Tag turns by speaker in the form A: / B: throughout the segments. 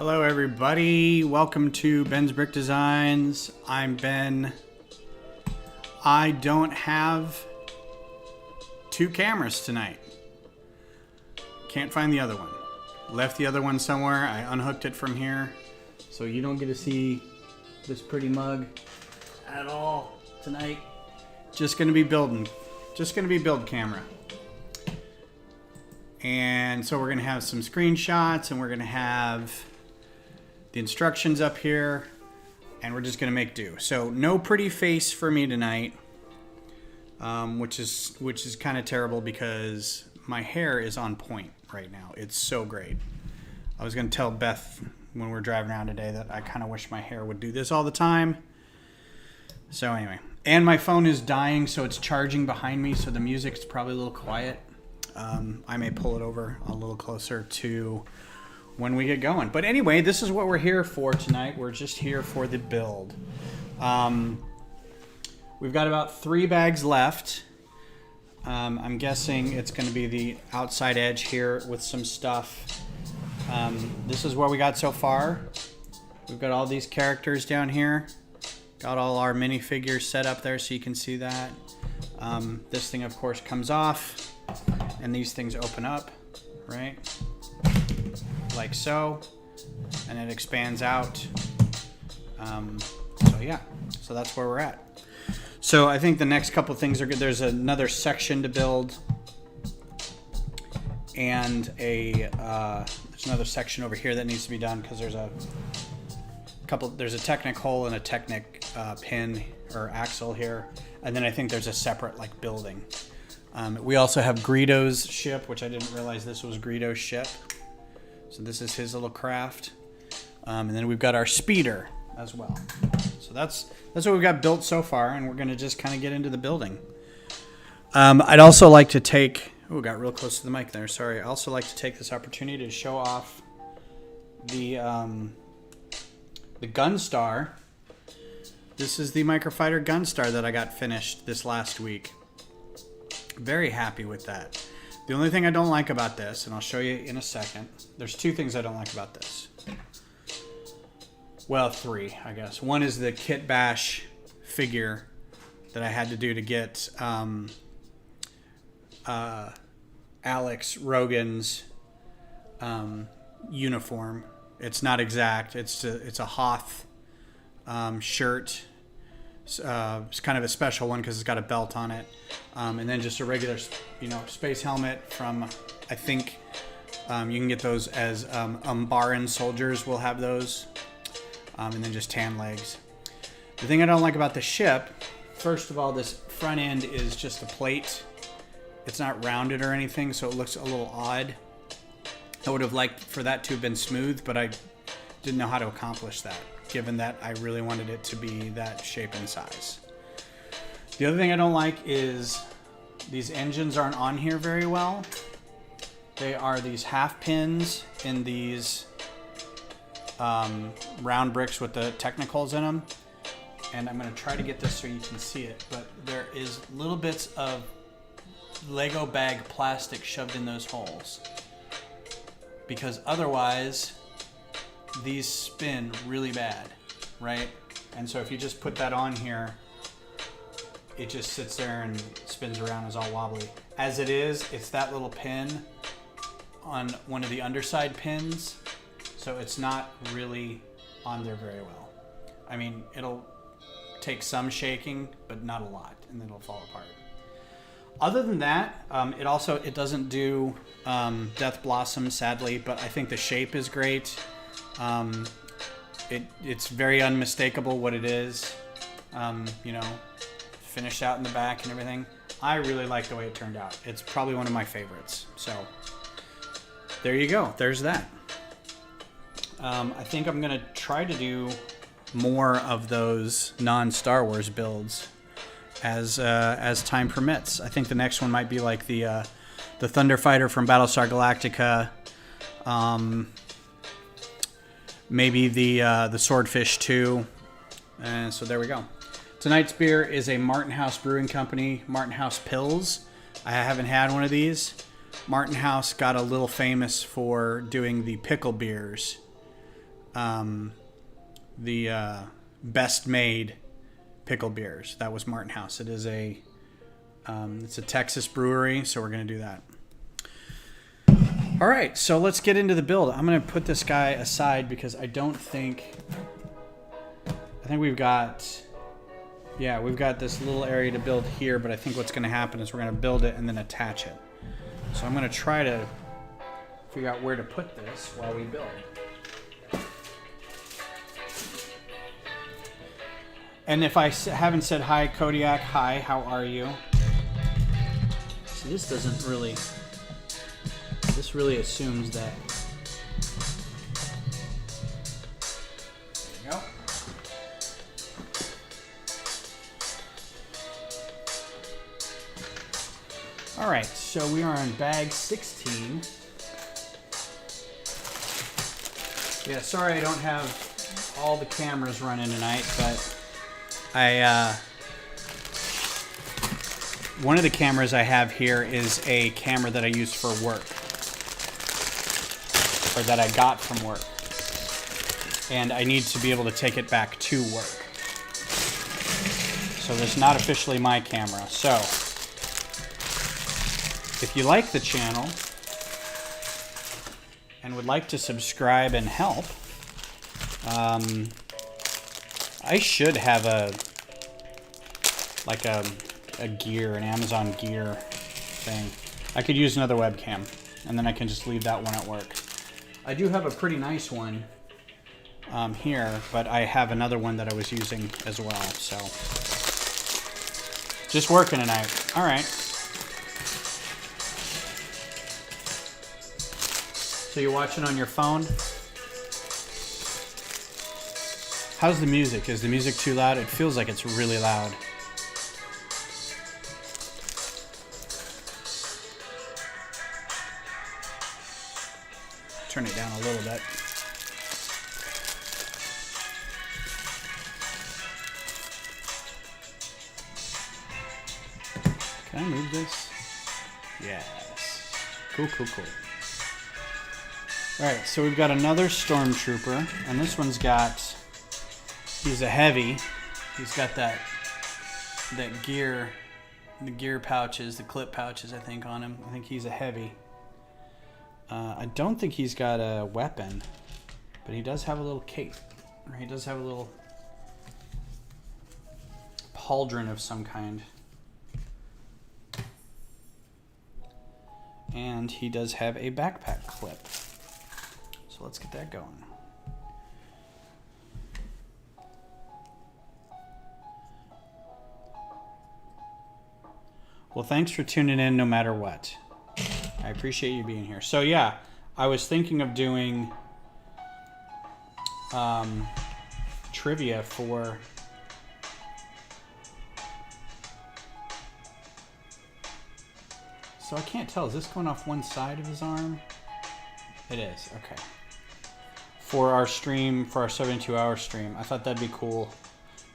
A: Hello everybody, welcome to Ben's Brick Designs. I'm Ben. I don't have two cameras tonight. Can't find the other one. Left the other one somewhere. I unhooked it from here. So you don't get to see this pretty mug at all tonight. Just gonna be building. Just gonna be build camera. And so we're gonna have some screenshots and we're gonna have the instructions up here, and we're just gonna make do. So no pretty face for me tonight, which is kind of terrible because my hair is on point right now. It's so great. I was gonna tell Beth when we're driving around today that I kind of wish my hair would do this all the time. So anyway, and my phone is dying, so it's charging behind me, so the music's probably a little quiet. I may pull it over a little closer to when we get going. But anyway, this is what we're here for tonight. We're just here for the build. We've got about 3 bags left. I'm guessing it's going to be the outside edge here with some stuff. This is what we got so far. We've got all these characters down here. Got all our minifigures set up there so you can see that. This thing, of course, comes off, and these things open up, right? Like so, and it expands out. So yeah, so that's where we're at. So I think the next couple things are good. There's another section to build, and there's another section over here that needs to be done because there's a Technic hole and a Technic pin or axle here, and then I think there's a separate like building. We also have Greedo's ship, which I didn't realize this was Greedo's ship. So this is his little craft. And then we've got our speeder as well. So that's what we've got built so far, and we're gonna just kind of get into the building. I'd also like to take, got real close to the mic there, sorry. I also like to take this opportunity to show off the Gunstar. This is the Microfighter Gunstar that I got finished this last week. Very happy with that. The only thing I don't like about this, and I'll show you in a second, there's 2 things I don't like about this. Well, 3, I guess. One is the Kit Bash figure that I had to do to get Alex Rogan's uniform. It's not exact. It's a Hoth shirt. It's kind of a special one because it's got a belt on it, and then just a regular, space helmet from, I think you can get those as Umbaran soldiers will have those, and then just tan legs. The thing I don't like about the ship, first of all, this front end is just a plate. It's not rounded or anything, so it looks a little odd. I would have liked for that to have been smooth, but I didn't know how to accomplish that, given that I really wanted it to be that shape and size. The other thing I don't like is these engines aren't on here very well. They are these half pins in these round bricks with the technicals in them. And I'm going to try to get this so you can see it, but there is little bits of Lego bag plastic shoved in those holes, because otherwise these spin really bad, right? And so if you just put that on here, it just sits there and spins around, is all wobbly. As it is, it's that little pin on one of the underside pins, so it's not really on there very well. I mean, it'll take some shaking, but not a lot, and then it'll fall apart. Other than that, it doesn't do Death Blossom, sadly, but I think the shape is great. It's very unmistakable what it is, finished out in the back and everything. I really like the way it turned out. It's probably one of my favorites. So there you go. There's that. I think I'm going to try to do more of those non-Star Wars builds as time permits. I think the next one might be like the Thunderfighter from Battlestar Galactica. Maybe the Swordfish 2. And so there we go. Tonight's beer is a Martin House Brewing Company Martin House Pils. I haven't had one of these. Martin House got a little famous for doing the pickle beers. the best made pickle beers. That was Martin House. It is it's a Texas brewery, so we're gonna do that. All right, so let's get into the build. I'm gonna put this guy aside because I think we've got this little area to build here, but I think what's gonna happen is we're gonna build it and then attach it. So I'm gonna try to figure out where to put this while we build. And if I haven't said hi, Kodiak, hi, how are you? So this doesn't really, this really assumes that. There you go. All right, so we are on bag 16. Yeah, sorry I don't have all the cameras running tonight, but one of the cameras I have here is a camera that I use for work, or that I got from work, and I need to be able to take it back to work. So it's not officially my camera. So if you like the channel and would like to subscribe and help, I should have a gear, an Amazon gear thing. I could use another webcam, and then I can just leave that one at work. I do have a pretty nice one here, but I have another one that I was using as well. So just working tonight. All right. So you're watching on your phone? How's the music? Is the music too loud? It feels like it's really loud. Turn it down a little bit. Can I move this? Yes. Cool, cool, cool. Alright, so we've got another stormtrooper, and this one's got, he's a heavy. He's got that gear, the gear pouches, the clip pouches, I think, on him. I think he's a heavy. I don't think he's got a weapon, but he does have a little cape. Or he does have a little pauldron of some kind. And he does have a backpack clip. So let's get that going. Well, thanks for tuning in no matter what. I appreciate you being here. So yeah, I was thinking of doing trivia for so I can't tell, is this going off one side of his arm? It is, okay. For our stream, for our 72-hour stream, I thought that'd be cool.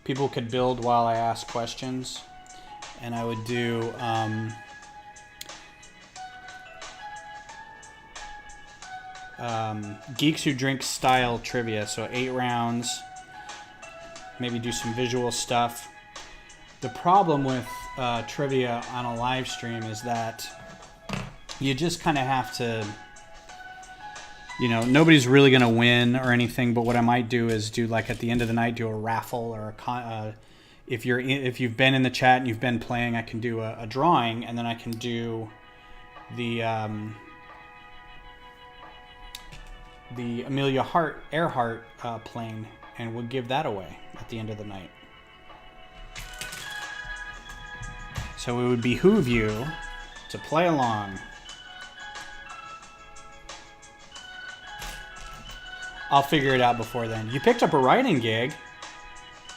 A: People could build while I ask questions, and I would do Geeks Who Drink style trivia, so 8 rounds, maybe do some visual stuff. The problem with trivia on a live stream is that you just kind of have to, you know, nobody's really going to win or anything, but what I might do is do, like, at the end of the night, do a raffle, or if you've been in the chat and you've been playing, I can do a drawing, and then I can do the Amelia Earhart plane, and we'll give that away at the end of the night. So it would behoove you to play along. I'll figure it out before then. You picked up a writing gig.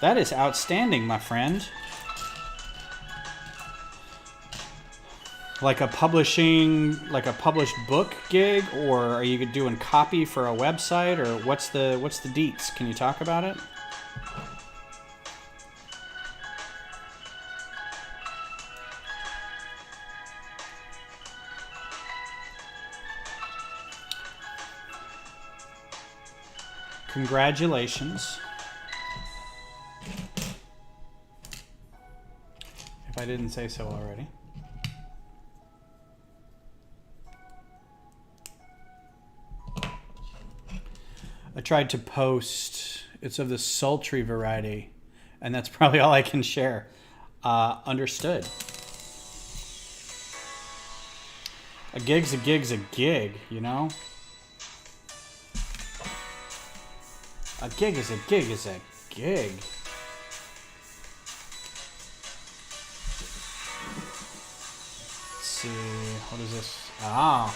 A: That is outstanding, my friend. Like a published book gig, or are you doing copy for a website, or what's the deets? Can you talk about it? Congratulations. If I didn't say so already. I tried to post, it's of the sultry variety, and that's probably all I can share. Understood. A gig's a gig's a gig, you know? A gig is a gig is a gig. Let's see, what is this? Ah.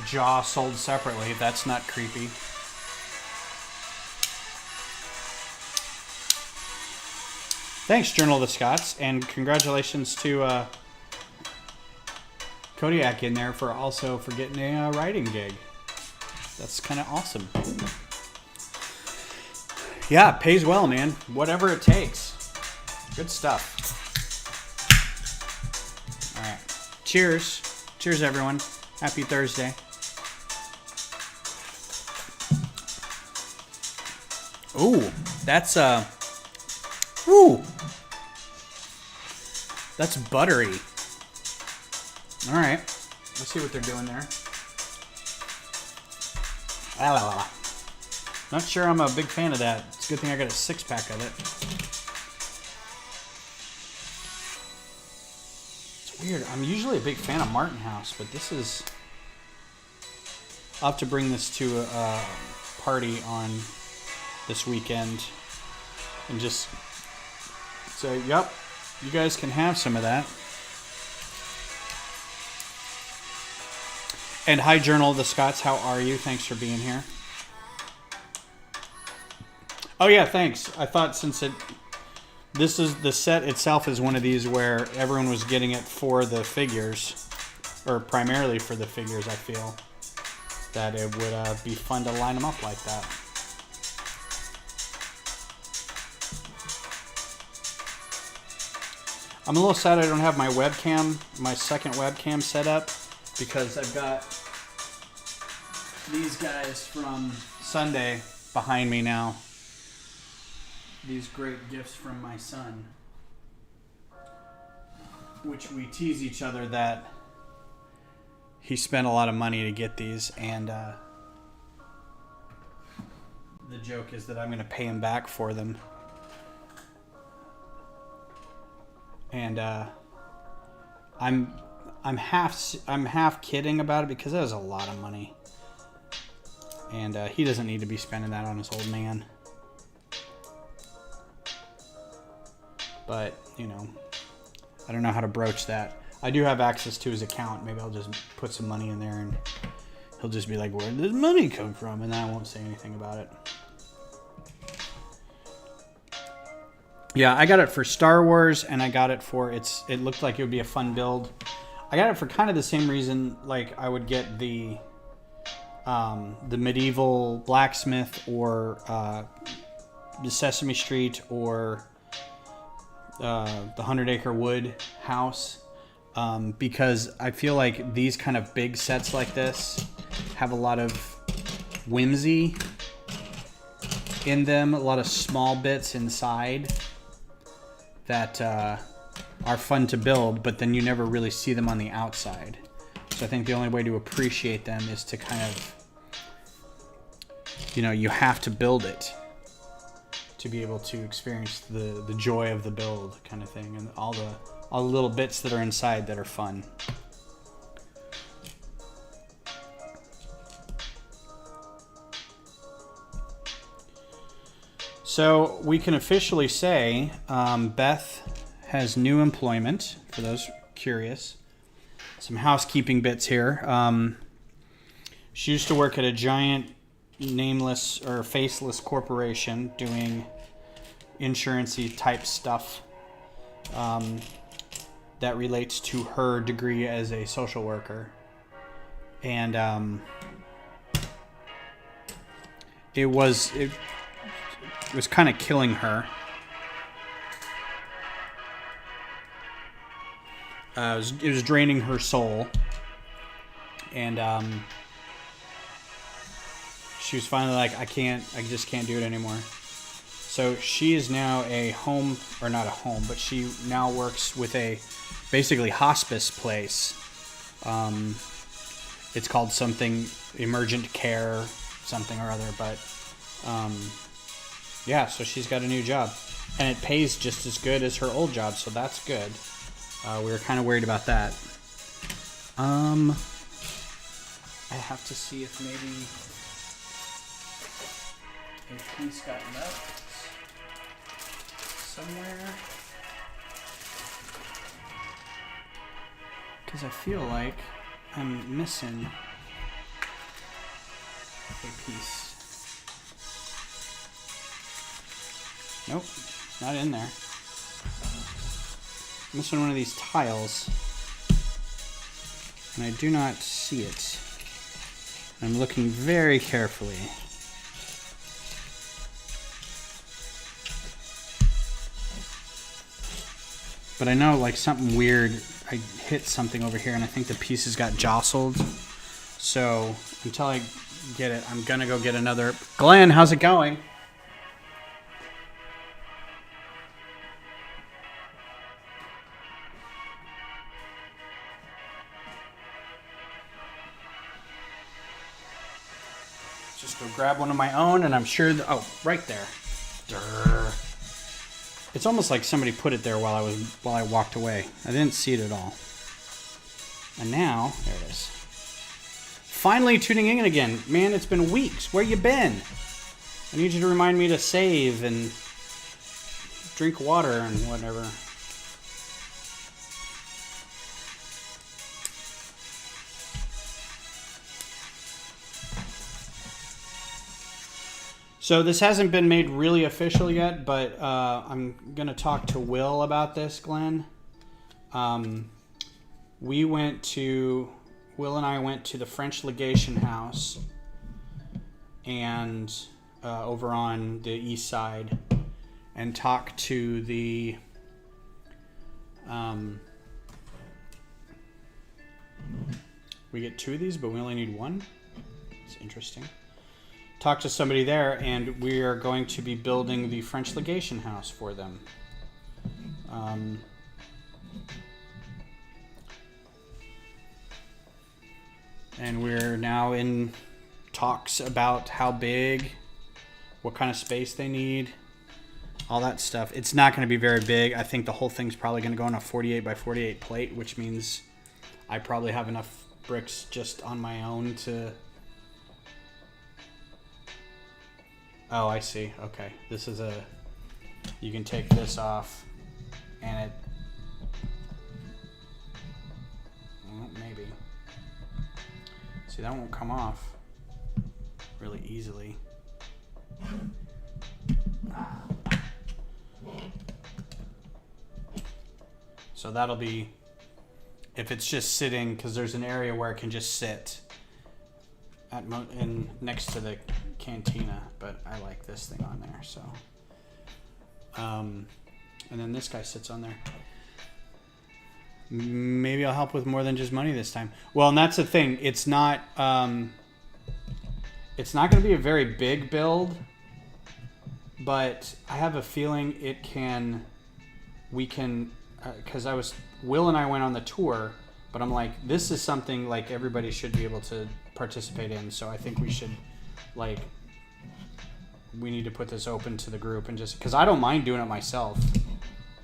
A: Jaw sold separately. That's not creepy. Thanks, Journal of the Scots, and congratulations to Kodiak in there for getting a writing gig. That's kind of awesome. Yeah, it pays well, man. Whatever it takes. Good stuff. All right. Cheers. Cheers, everyone. Happy Thursday. Ooh, that's that's buttery. All right, let's see what they're doing there. Not sure I'm a big fan of that. It's a good thing I got a 6-pack of it. It's weird. I'm usually a big fan of Martin House, but this is... I'll have to bring this to a party on this weekend and just say, yep, you guys can have some of that. And hi, Journal of the Scots. How are you? Thanks for being here. Oh yeah, thanks. I thought since this is the set itself is one of these where everyone was getting it for the figures, or primarily for the figures. I feel that it would be fun to line them up like that. I'm a little sad I don't have my webcam, my second webcam set up, because I've got these guys from Sunday behind me now. These great gifts from my son, which we tease each other that he spent a lot of money to get these, and the joke is that I'm going to pay him back for them. And I'm half kidding about it because that was a lot of money, and he doesn't need to be spending that on his old man. But you know, I don't know how to broach that. I do have access to his account. Maybe I'll just put some money in there, and he'll just be like, "Where did this money come from?" And then I won't say anything about it. Yeah, I got it for Star Wars, and I got it for it looked like it would be a fun build. I got it for kind of the same reason, like I would get the medieval blacksmith, or the Sesame Street, or the 100-acre wood house, because I feel like these kind of big sets like this have a lot of whimsy in them, a lot of small bits inside that are fun to build, but then you never really see them on the outside. So I think the only way to appreciate them is to kind of, you know, you have to build it to be able to experience the joy of the build kind of thing, and all the little bits that are inside that are fun. So we can officially say Beth has new employment, for those curious. Some housekeeping bits here. She used to work at a giant nameless or faceless corporation doing insurance-y type stuff that relates to her degree as a social worker. And it was kind of killing her. It was draining her soul, and she was finally like, I just can't do it anymore. So she is now a home, or not a home, but she now works with a basically hospice place. It's called something emergent care, something or other, but yeah, so she's got a new job, and it pays just as good as her old job, so that's good. We were kind of worried about that. I have to see if maybe a piece got left somewhere, because I feel like I'm missing a piece. Nope, not in there. I'm missing one of these tiles, and I do not see it. I'm looking very carefully. But I know, like, something weird, I hit something over here, and I think the pieces got jostled. So until I get it, I'm gonna go get another. Glenn, how's it going? Just go grab one of my own, and I'm sure oh, right there. Durr. It's almost like somebody put it there while I walked away. I didn't see it at all. And now, there it is. Finally tuning in again. Man, it's been weeks. Where you been? I need you to remind me to save and drink water and whatever. So this hasn't been made really official yet, but I'm going to talk to Will about this, Glenn. Will and I went to the French Legation House and over on the east side and talked to the we get 2 of these, but we only need 1. It's interesting. Talked to somebody there, and we are going to be building the French Legation House for them. And we're now in talks about how big, what kind of space they need, all that stuff. It's not going to be very big. I think the whole thing's probably going to go on a 48 by 48 plate, which means I probably have enough bricks just on my own to... Oh, I see. Okay. This is a... You can take this off, and it... Well, maybe. See, that won't come off really easily. So that'll be... If it's just sitting, because there's an area where it can just sit next to the Cantina, but I like this thing on there, so and then this guy sits on there. Maybe I'll help with more than just money this time. Well, and that's the thing, it's not going to be a very big build, but I have a feeling we can because Will and I went on the tour, but I'm like, this is something like everybody should be able to participate in, so I think we should, like, we need to put this open to the group, and just because I don't mind doing it myself.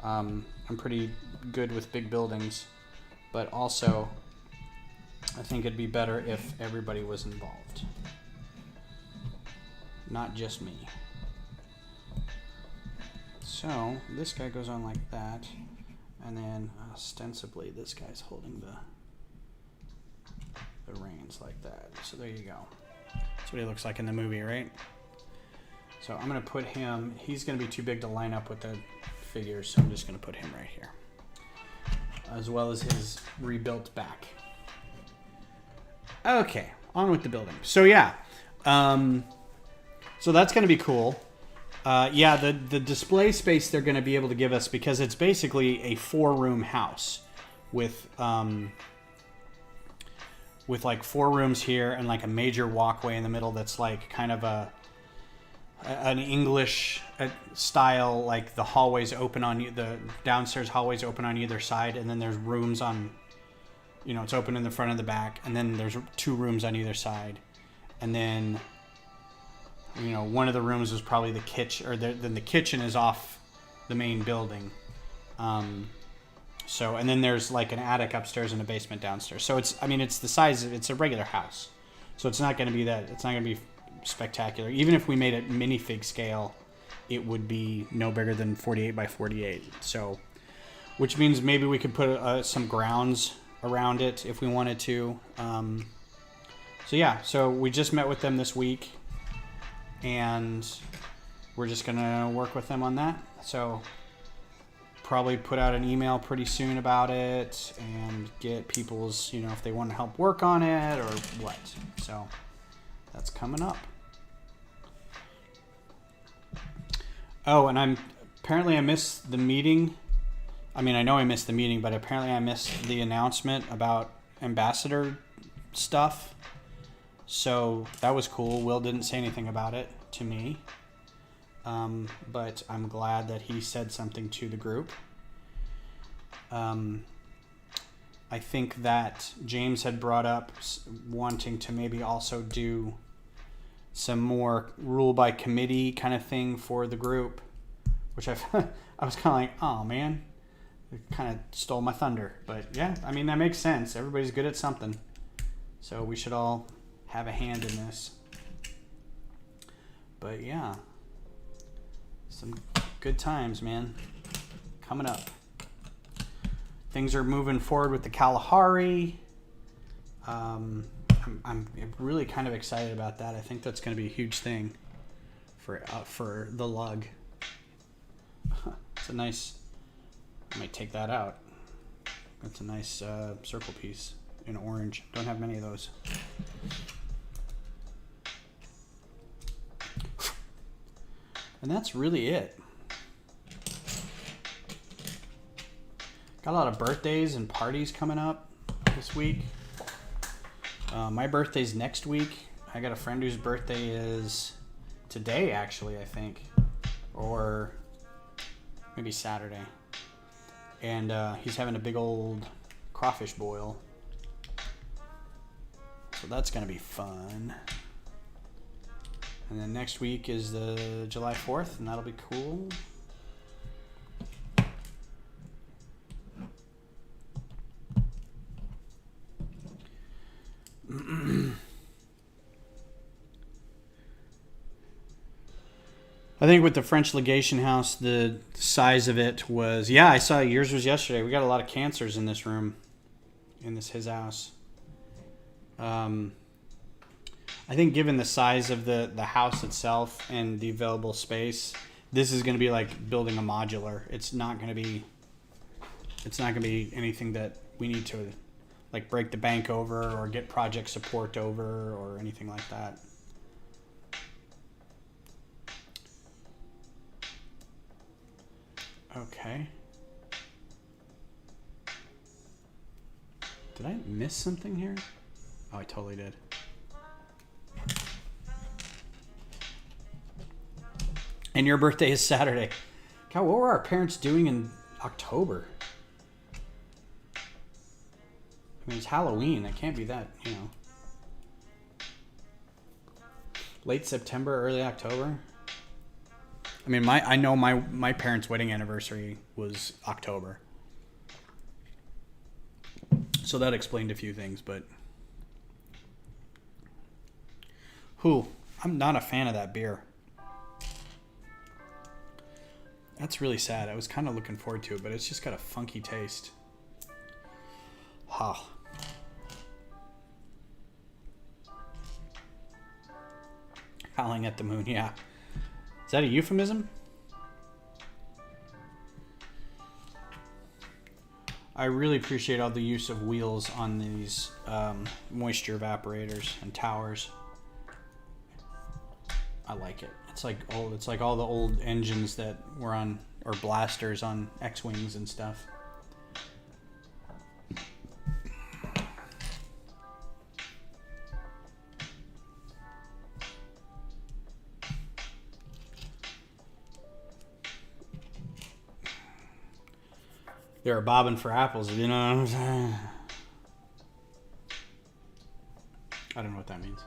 A: I'm pretty good with big buildings, but also I think it'd be better if everybody was involved, not just me. So this guy goes on like that, and then ostensibly this guy's holding the reins like that. So there you go. That's what he looks like in the movie, right? So I'm going to put him, he's going to be too big to line up with the figures, so I'm just going to put him right here, as well as his rebuilt back. Okay, on with the building. So yeah, so that's going to be cool. Yeah, the display space they're going to be able to give us, because it's basically a 4-room house with with like 4 rooms here and like a major walkway in the middle that's like kind of an English style, like the hallways open on the downstairs hallways open on either side, and then there's rooms on, you know, it's open in the front and the back, and then there's 2 rooms on either side, and then, you know, one of the rooms is probably the kitchen, or then the kitchen is off the main building. So, and then there's like an attic upstairs and a basement downstairs. So it's, I mean, it's the size of, it's a regular house. So it's not going to be that, it's not going to be spectacular. Even if we made it minifig scale, it would be no bigger than 48 by 48. So, which means maybe we could put some grounds around it if we wanted to. So yeah, so we just met with them this week, and we're just going to work with them on that. So probably put out an email pretty soon about it and get people's, you know, if they want to help work on it or what. So that's coming up. Oh, and apparently I missed the meeting. I mean, I know I missed the meeting, but apparently I missed the announcement about ambassador stuff. So that was cool. Will didn't say anything about it to me. But I'm glad that he said something to the group. I think that James had brought up wanting to maybe also do some more rule by committee kind of thing for the group, which I was kind of like, oh man, it kind of stole my thunder. But yeah, I mean, that makes sense. Everybody's good at something. So we should all have a hand in this. But yeah, some good times, man, coming up. Things are moving forward with the Kalahari. I'm really kind of excited about that. I think that's going to be a huge thing for the lug. It's a nice. I might take that out. That's a nice circle piece in orange. Don't have many of those. And that's really it. Got a lot of birthdays and parties coming up this week. My birthday's next week. I got a friend whose birthday is today, actually, I think. Or maybe Saturday. And he's having a big old crawfish boil. So that's going to be fun. And then next week is the July 4th, and that'll be cool. I think with the French Legation House, the size of it was, yeah, I saw yours was yesterday. We got a lot of cancers in this room, in his house. I think given the size of the house itself and the available space, this is going to be like building a modular. It's not going to be anything that we need to like break the bank over or get project support over or anything like that. Okay. Did I miss something here? Oh, I totally did. And your birthday is Saturday. God, what were our parents doing in October? I mean, it's Halloween. It can't be that, you know. Late September, early October. I mean, I know my parents' wedding anniversary was October. So that explained a few things, but I'm not a fan of that beer. That's really sad. I was kind of looking forward to it, but it's just got a funky taste. Ha. Howling at the moon, yeah. Is that a euphemism? I really appreciate all the use of wheels on these moisture evaporators and towers. I like it. It's like all the old engines that were on, or blasters on X-Wings and stuff. They were bobbing for apples, you know what I'm saying? I don't know what that means.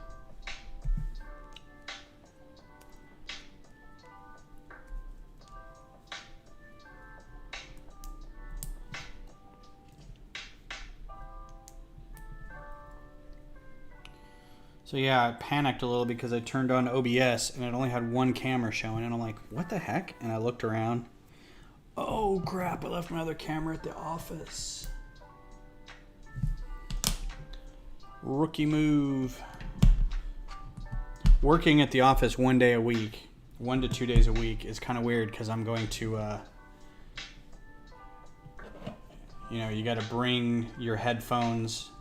A: So yeah, I panicked a little because I turned on OBS and it only had one camera showing, and I'm like, what the heck? And I looked around. Oh crap, I left my other camera at the office. Rookie move. Working at the office 1 day a week, 1 to 2 days a week is kind of weird because I'm going to, you got to bring your headphones.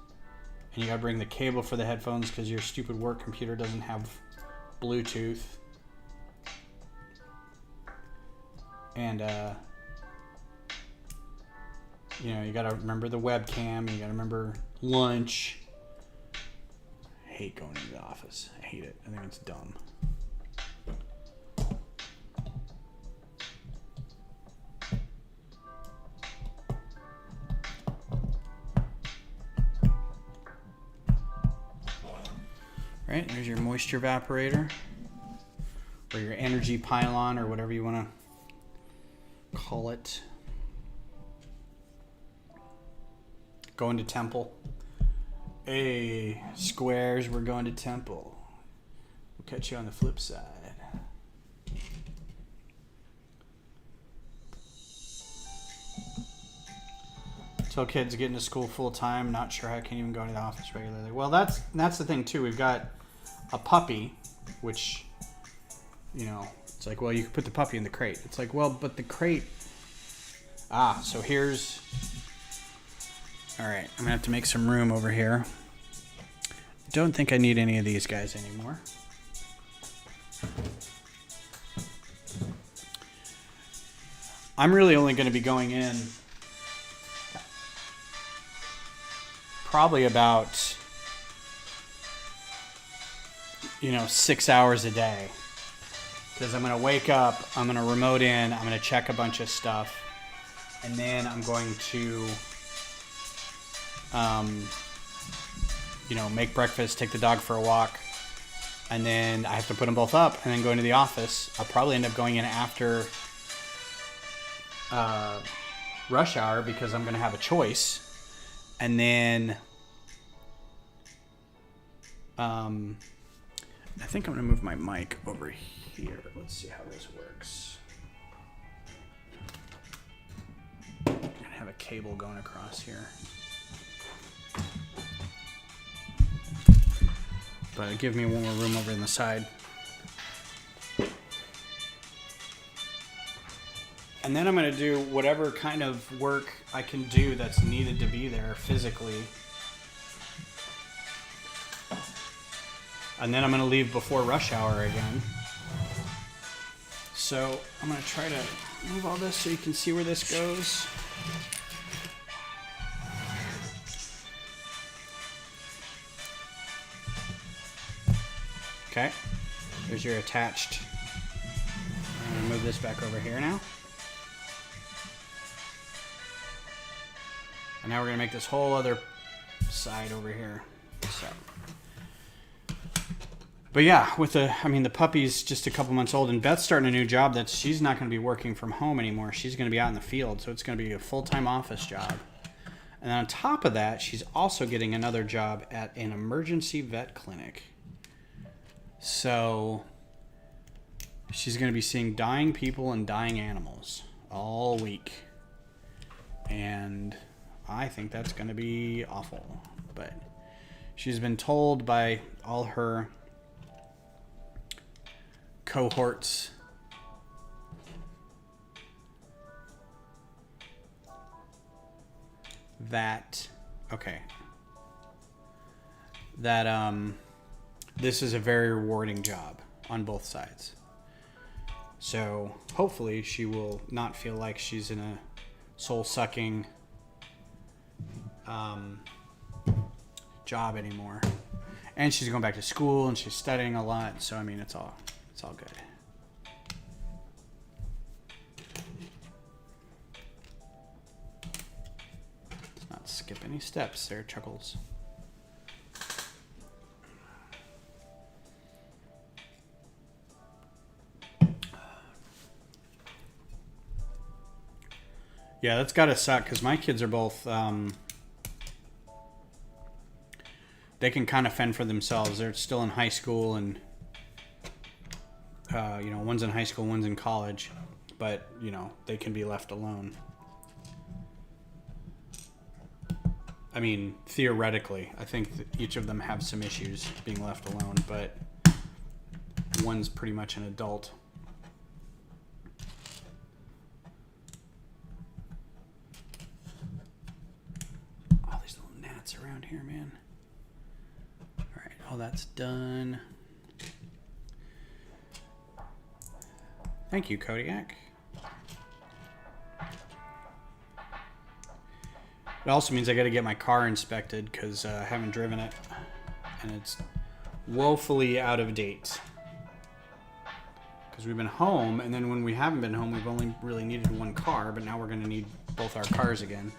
A: And you gotta bring the cable for the headphones because your stupid work computer doesn't have Bluetooth. And, you gotta remember the webcam. You gotta remember lunch. I hate going into the office. I hate it. I think it's dumb. Right, there's your moisture evaporator, or your energy pylon, or whatever you want to call it. Going to temple. Hey, squares, we're going to temple. We'll catch you on the flip side. Tell kids getting to school full time, not sure how I can even go to the office regularly. Well, that's the thing too. We've got a puppy, which, it's like, well, you can put the puppy in the crate. It's like, well, but the crate. So here's. All right, I'm gonna have to make some room over here. Don't think I need any of these guys anymore. I'm really only going to be going in probably about 6 hours a day, because I'm going to wake up, I'm going to remote in, I'm going to check a bunch of stuff, and then I'm going to make breakfast, take the dog for a walk, and then I have to put them both up and then go into the office. I'll probably end up going in after rush hour because I'm going to have a choice. And then I think I'm going to move my mic over here. Let's see how this works. I'm going to have a cable going across here. But give me one more room over in the side. And then I'm going to do whatever kind of work I can do that's needed to be there physically. And then I'm going to leave before rush hour again. So I'm going to try to move all this so you can see where this goes. Okay, there's your attached. I'm going to move this back over here now. And now we're going to make this whole other side over here. So, but yeah, with the puppy's just a couple months old, and Beth's starting a new job that she's not going to be working from home anymore. She's going to be out in the field, so it's going to be a full-time office job. And on top of that, she's also getting another job at an emergency vet clinic. So she's going to be seeing dying people and dying animals all week. And I think that's going to be awful. But she's been told by all her cohorts that this is a very rewarding job on both sides. So hopefully she will not feel like she's in a soul-sucking job anymore. And she's going back to school and she's studying a lot. So I mean, it's all good. Tiny steps there, Chuckles. Yeah, that's gotta suck because my kids are both. They can kind of fend for themselves. They're still in high school, and one's in high school, one's in college, but they can be left alone. I mean, theoretically, I think that each of them have some issues being left alone, but one's pretty much an adult. All these little gnats around here, man. All right, all that's done. Thank you, Kodiak. It also means I got to get my car inspected because I haven't driven it, and it's woefully out of date. Because we've been home, and then when we haven't been home, we've only really needed one car, but now we're going to need both our cars again.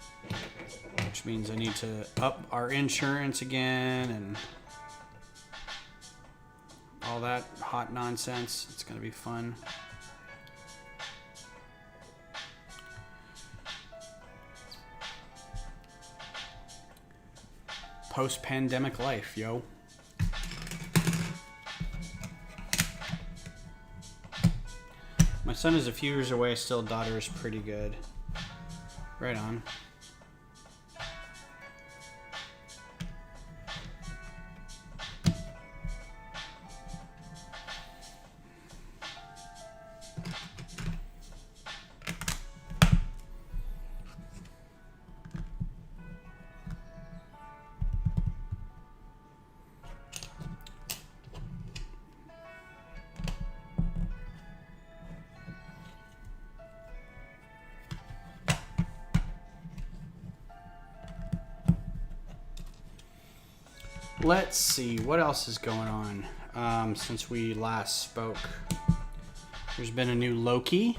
A: Which means I need to up our insurance again, and all that hot nonsense. It's going to be fun. Post-pandemic life, yo. My son is a few years away still. Daughter is pretty good. Right on. Let's see, what else is going on since we last spoke? There's been a new Loki.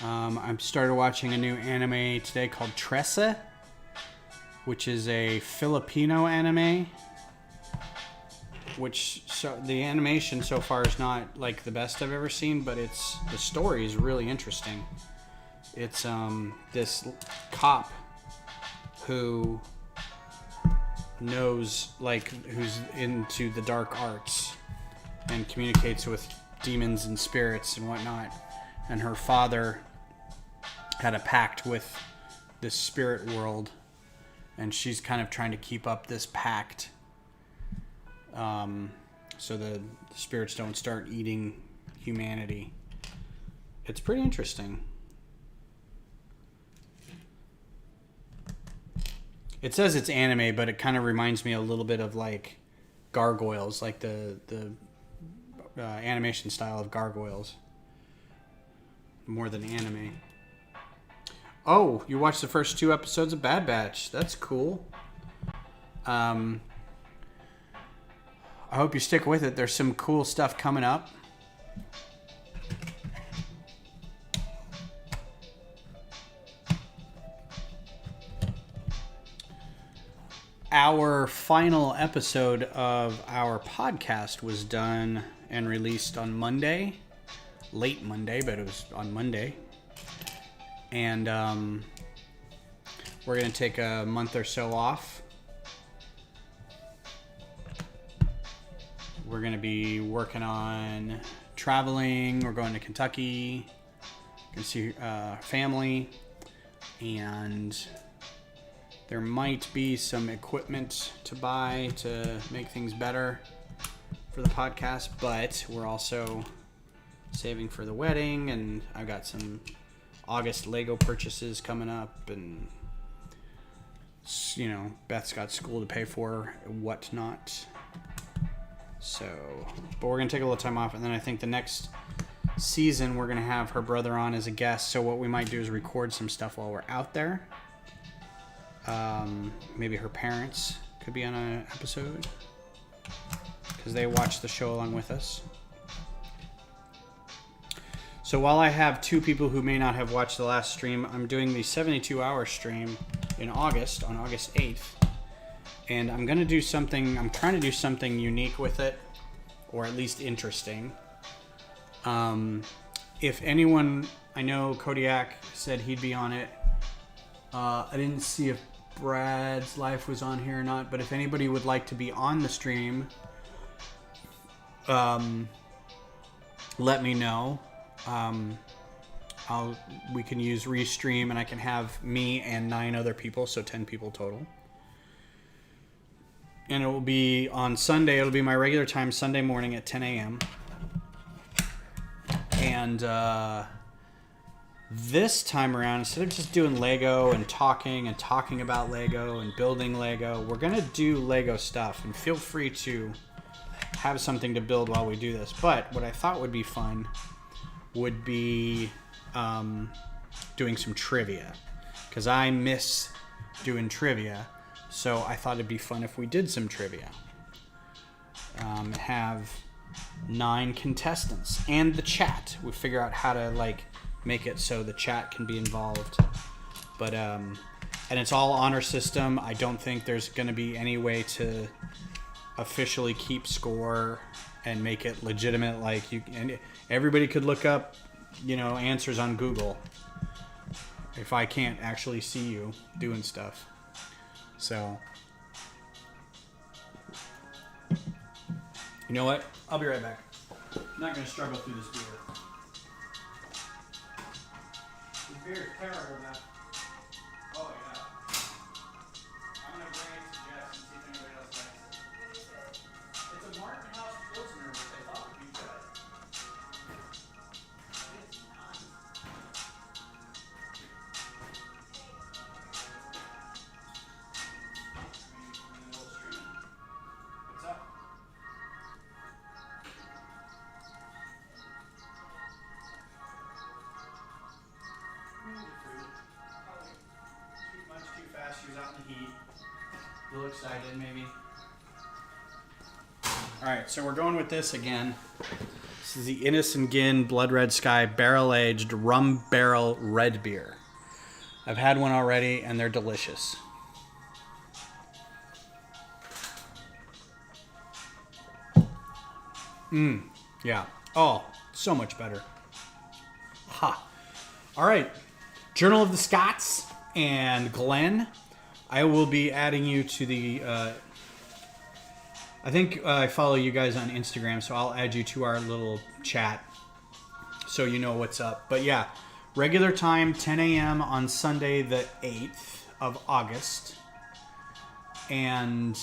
A: I've started watching a new anime today called Tressa, which is a Filipino anime. The animation so far is not like the best I've ever seen, but the story is really interesting. It's this cop who knows, who's into the dark arts and communicates with demons and spirits and whatnot. And her father had a pact with this spirit world, and she's kind of trying to keep up this pact so the spirits don't start eating humanity. It's pretty interesting. It says it's anime, but it kind of reminds me a little bit of like Gargoyles, like the animation style of Gargoyles, more than anime. Oh, you watched the first 2 episodes of Bad Batch. That's cool. I hope you stick with it. There's some cool stuff coming up. Our final episode of our podcast was done and released on Monday. Late Monday, but it was on Monday. And we're going to take a month or so off. We're going to be working on traveling. We're going to Kentucky. Going to see family. And there might be some equipment to buy to make things better for the podcast, but we're also saving for the wedding, and I've got some August Lego purchases coming up, and Beth's got school to pay for, whatnot. So, but we're going to take a little time off, and then I think the next season we're going to have her brother on as a guest, so what we might do is record some stuff while we're out there. Maybe her parents could be on an episode because they watch the show along with us. So while I have 2 people who may not have watched the last stream, I'm doing the 72-hour stream in August, on August 8th. And I'm trying to do something unique with it, or at least interesting. If anyone, I know Kodiak said he'd be on it. I didn't see if Brad's Life was on here or not, but if anybody would like to be on the stream, let me know. We can use Restream, and I can have me and 9 other people, so 10 people total. And it will be on Sunday. It'll be my regular time, Sunday morning at 10 a.m. And this time around, instead of just doing Lego and talking about Lego and building Lego, we're going to do Lego stuff. And feel free to have something to build while we do this. But what I thought would be fun would be doing some trivia. Because I miss doing trivia. So I thought it'd be fun if we did some trivia. Have 9 contestants and the chat. We figure out how to make it so the chat can be involved. But and it's all honor system. I don't think there's going to be any way to officially keep score and make it legitimate. And everybody could look up, answers on Google if I can't actually see you doing stuff. So, you know what? I'll be right back. I'm not going to struggle through this beer. This beer is terrible, man. Oh, yeah. I'm going to bring it to Jess and see if anybody else likes it. It's a Martin House Pilsner, which I thought would be good. It's not. What's up? Much too fast. She was out in the heat. A little excited, maybe. Alright, so we're going with this again. This is the Innocent Gin Blood Red Sky Barrel Aged Rum Barrel Red Beer. I've had one already, and they're delicious. Yeah. Oh, so much better. Ha. Alright. Journal of the Scots and Glenn. I will be adding you to the... I think I follow you guys on Instagram, so I'll add you to our little chat so you know what's up. But yeah, regular time, 10 a.m. on Sunday the 8th of August. And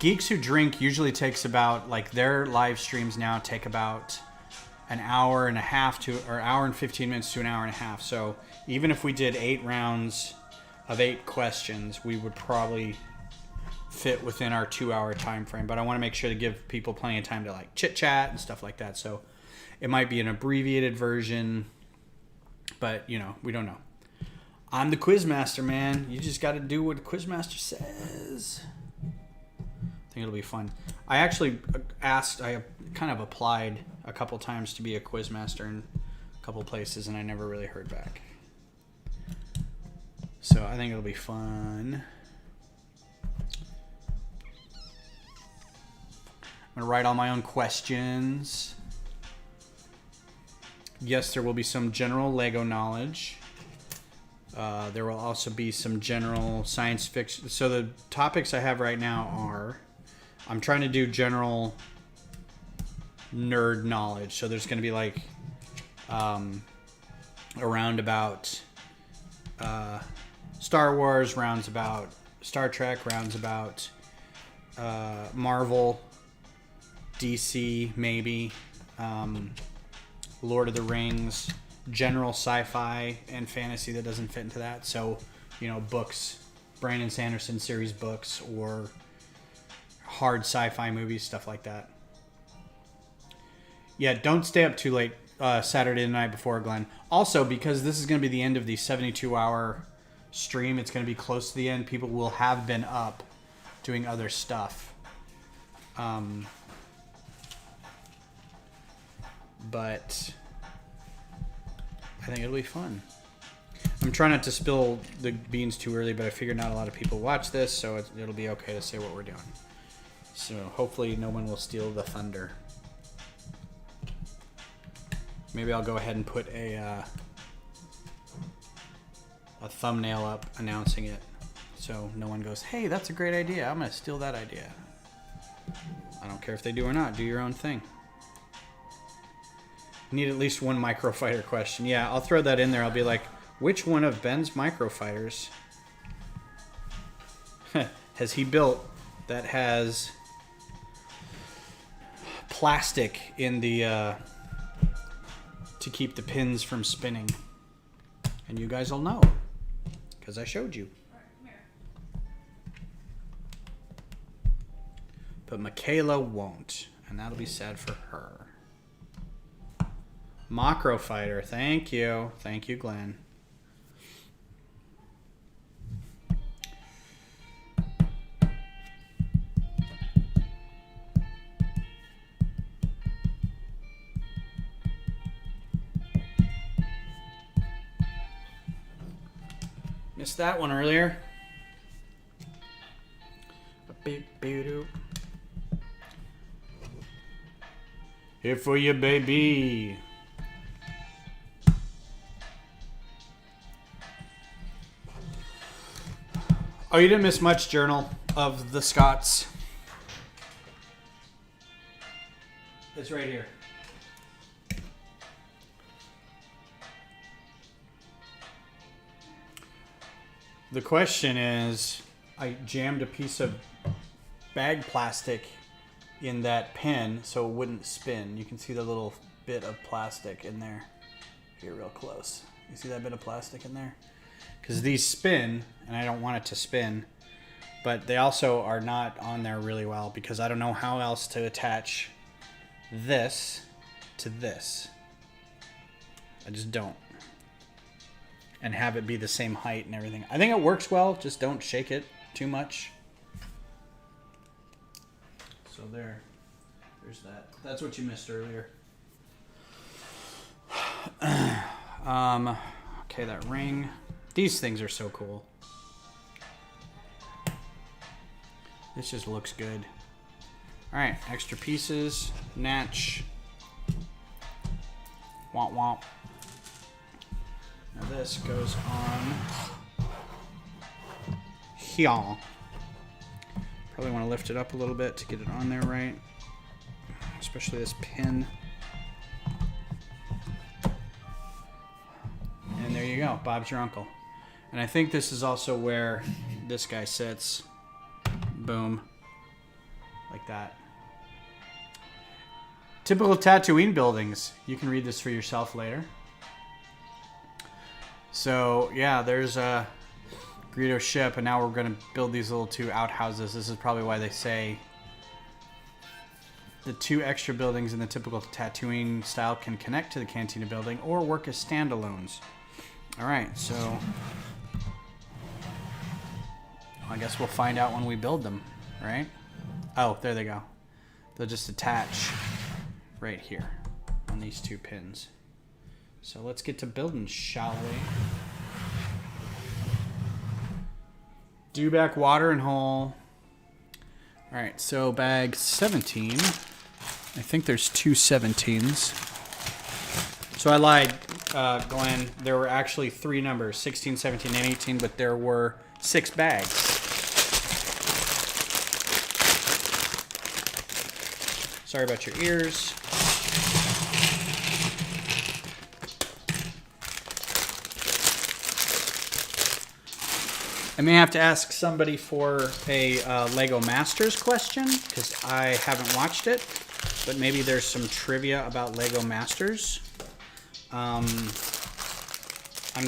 A: Geeks Who Drink usually takes about, their live streams now take about an hour and a half or hour and 15 minutes to an hour and a half. So even if we did 8 rounds of 8 questions, we would probably fit within our 2-hour time frame. But I want to make sure to give people plenty of time to chit chat and stuff like that. So it might be an abbreviated version, but we don't know. I'm the Quizmaster, man. You just got to do what the Quizmaster says. I think it'll be fun. I actually I kind of applied a couple times to be a Quizmaster in a couple places, and I never really heard back. So I think it'll be fun. I'm going to write all my own questions. Yes, there will be some general Lego knowledge. There will also be some general science fiction. So the topics I have right now are... I'm trying to do general nerd knowledge. So there's going to be around about Star Wars, rounds about Star Trek, rounds about Marvel, DC, maybe, Lord of the Rings, general sci-fi and fantasy that doesn't fit into that. So, books, Brandon Sanderson series books, or hard sci-fi movies, stuff like that. Yeah, don't stay up too late Saturday night before, Glenn. Also, because this is going to be the end of the 72-hour stream, it's going to be close to the end. People will have been up doing other stuff. But I think it'll be fun. I'm trying not to spill the beans too early, but I figured not a lot of people watch this, so it'll be okay to say what we're doing. So hopefully no one will steal the thunder. Maybe I'll go ahead and put a thumbnail up announcing it, so no one goes, hey, that's a great idea, I'm gonna steal that idea. I don't care if they do or not, do your own thing. Need at least one microfighter question. Yeah, I'll throw that in there. I'll be like, which one of Ben's microfighters has he built that has plastic in the to keep the pins from spinning? And you guys will know because I showed you. But Michaela won't, and that'll be sad for her. Macrofighter, thank you. Thank you, Glenn. Missed that one earlier. Here for you, baby. Oh, you didn't miss much, Journal of the Scots. It's right here. The question is, I jammed a piece of bag plastic in that pen so it wouldn't spin. You can see the little bit of plastic in there. Here, real close. You see that bit of plastic in there? Because these spin, and I don't want it to spin, but they also are not on there really well because I don't know how else to attach this to this. I just don't. And have it be the same height and everything. I think it works well, just don't shake it too much. So there's that. That's what you missed earlier. Okay, that ring. These things are so cool. This just looks good. All right, extra pieces, natch. Womp womp. Now this goes on here. Probably want to lift it up a little bit to get it on there right. Especially this pin. And there you go, Bob's your uncle. And I think this is also where this guy sits. Boom. Like that. Typical Tatooine buildings. You can read this for yourself later. So, yeah, there's Greedo's ship, and now we're going to build these little two outhouses. This is probably why they say the two extra buildings in the typical Tatooine style can connect to the Cantina building or work as standalones. All right, so I guess we'll find out when we build them, right? Oh, there they go. They'll just attach right here on these two pins. So let's get to building, shall we? Dewback water and hole. All right, so bag 17. I think there's two 17s. So I lied, Glenn. There were actually three numbers, 16, 17, and 18, but there were 6 bags. Sorry about your ears. I may have to ask somebody for a Lego Masters question because I haven't watched it, but maybe there's some trivia about Lego Masters. I'm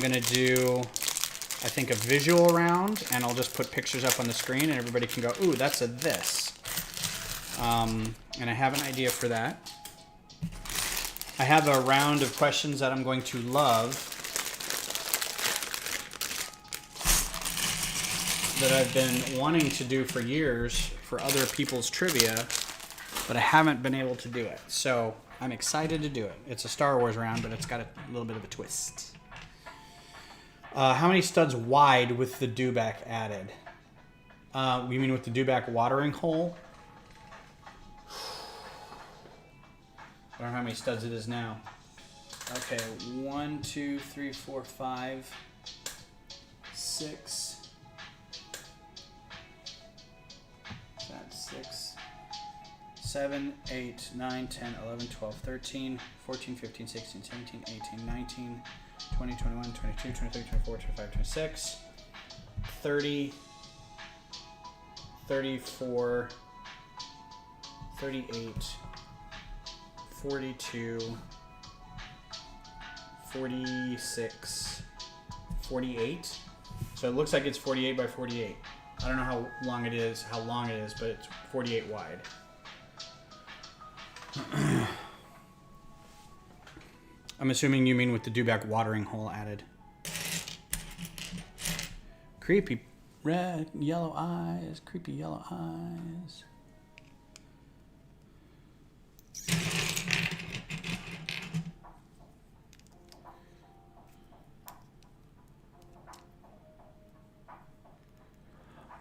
A: gonna do, I think, a visual round, and I'll just put pictures up on the screen, and everybody can go, ooh, that's a this. And I have an idea for that. I have a round of questions that I'm going to love that I've been wanting to do for years for other people's trivia, but I haven't been able to do it. So I'm excited to do it. It's a Star Wars round, but it's got a little bit of a twist. How many studs wide with the dewback added? You mean with the dewback watering hole? I don't know how many studs it is now. Okay, 1, 2, 3, 4, 5, 6. That's 6, 7, 8, 9, 10, 11, 12, 13, 14, 15, 16, 17, 18, 19, 20, 21, 22, 23, 24, 25, 26, 30, 34, 38, 42, 46, 48. So it looks like it's 48 by 48. I don't know how long it is, but it's 48 wide. I'm assuming you mean with the dewback watering hole added. Creepy red, yellow eyes, creepy yellow eyes.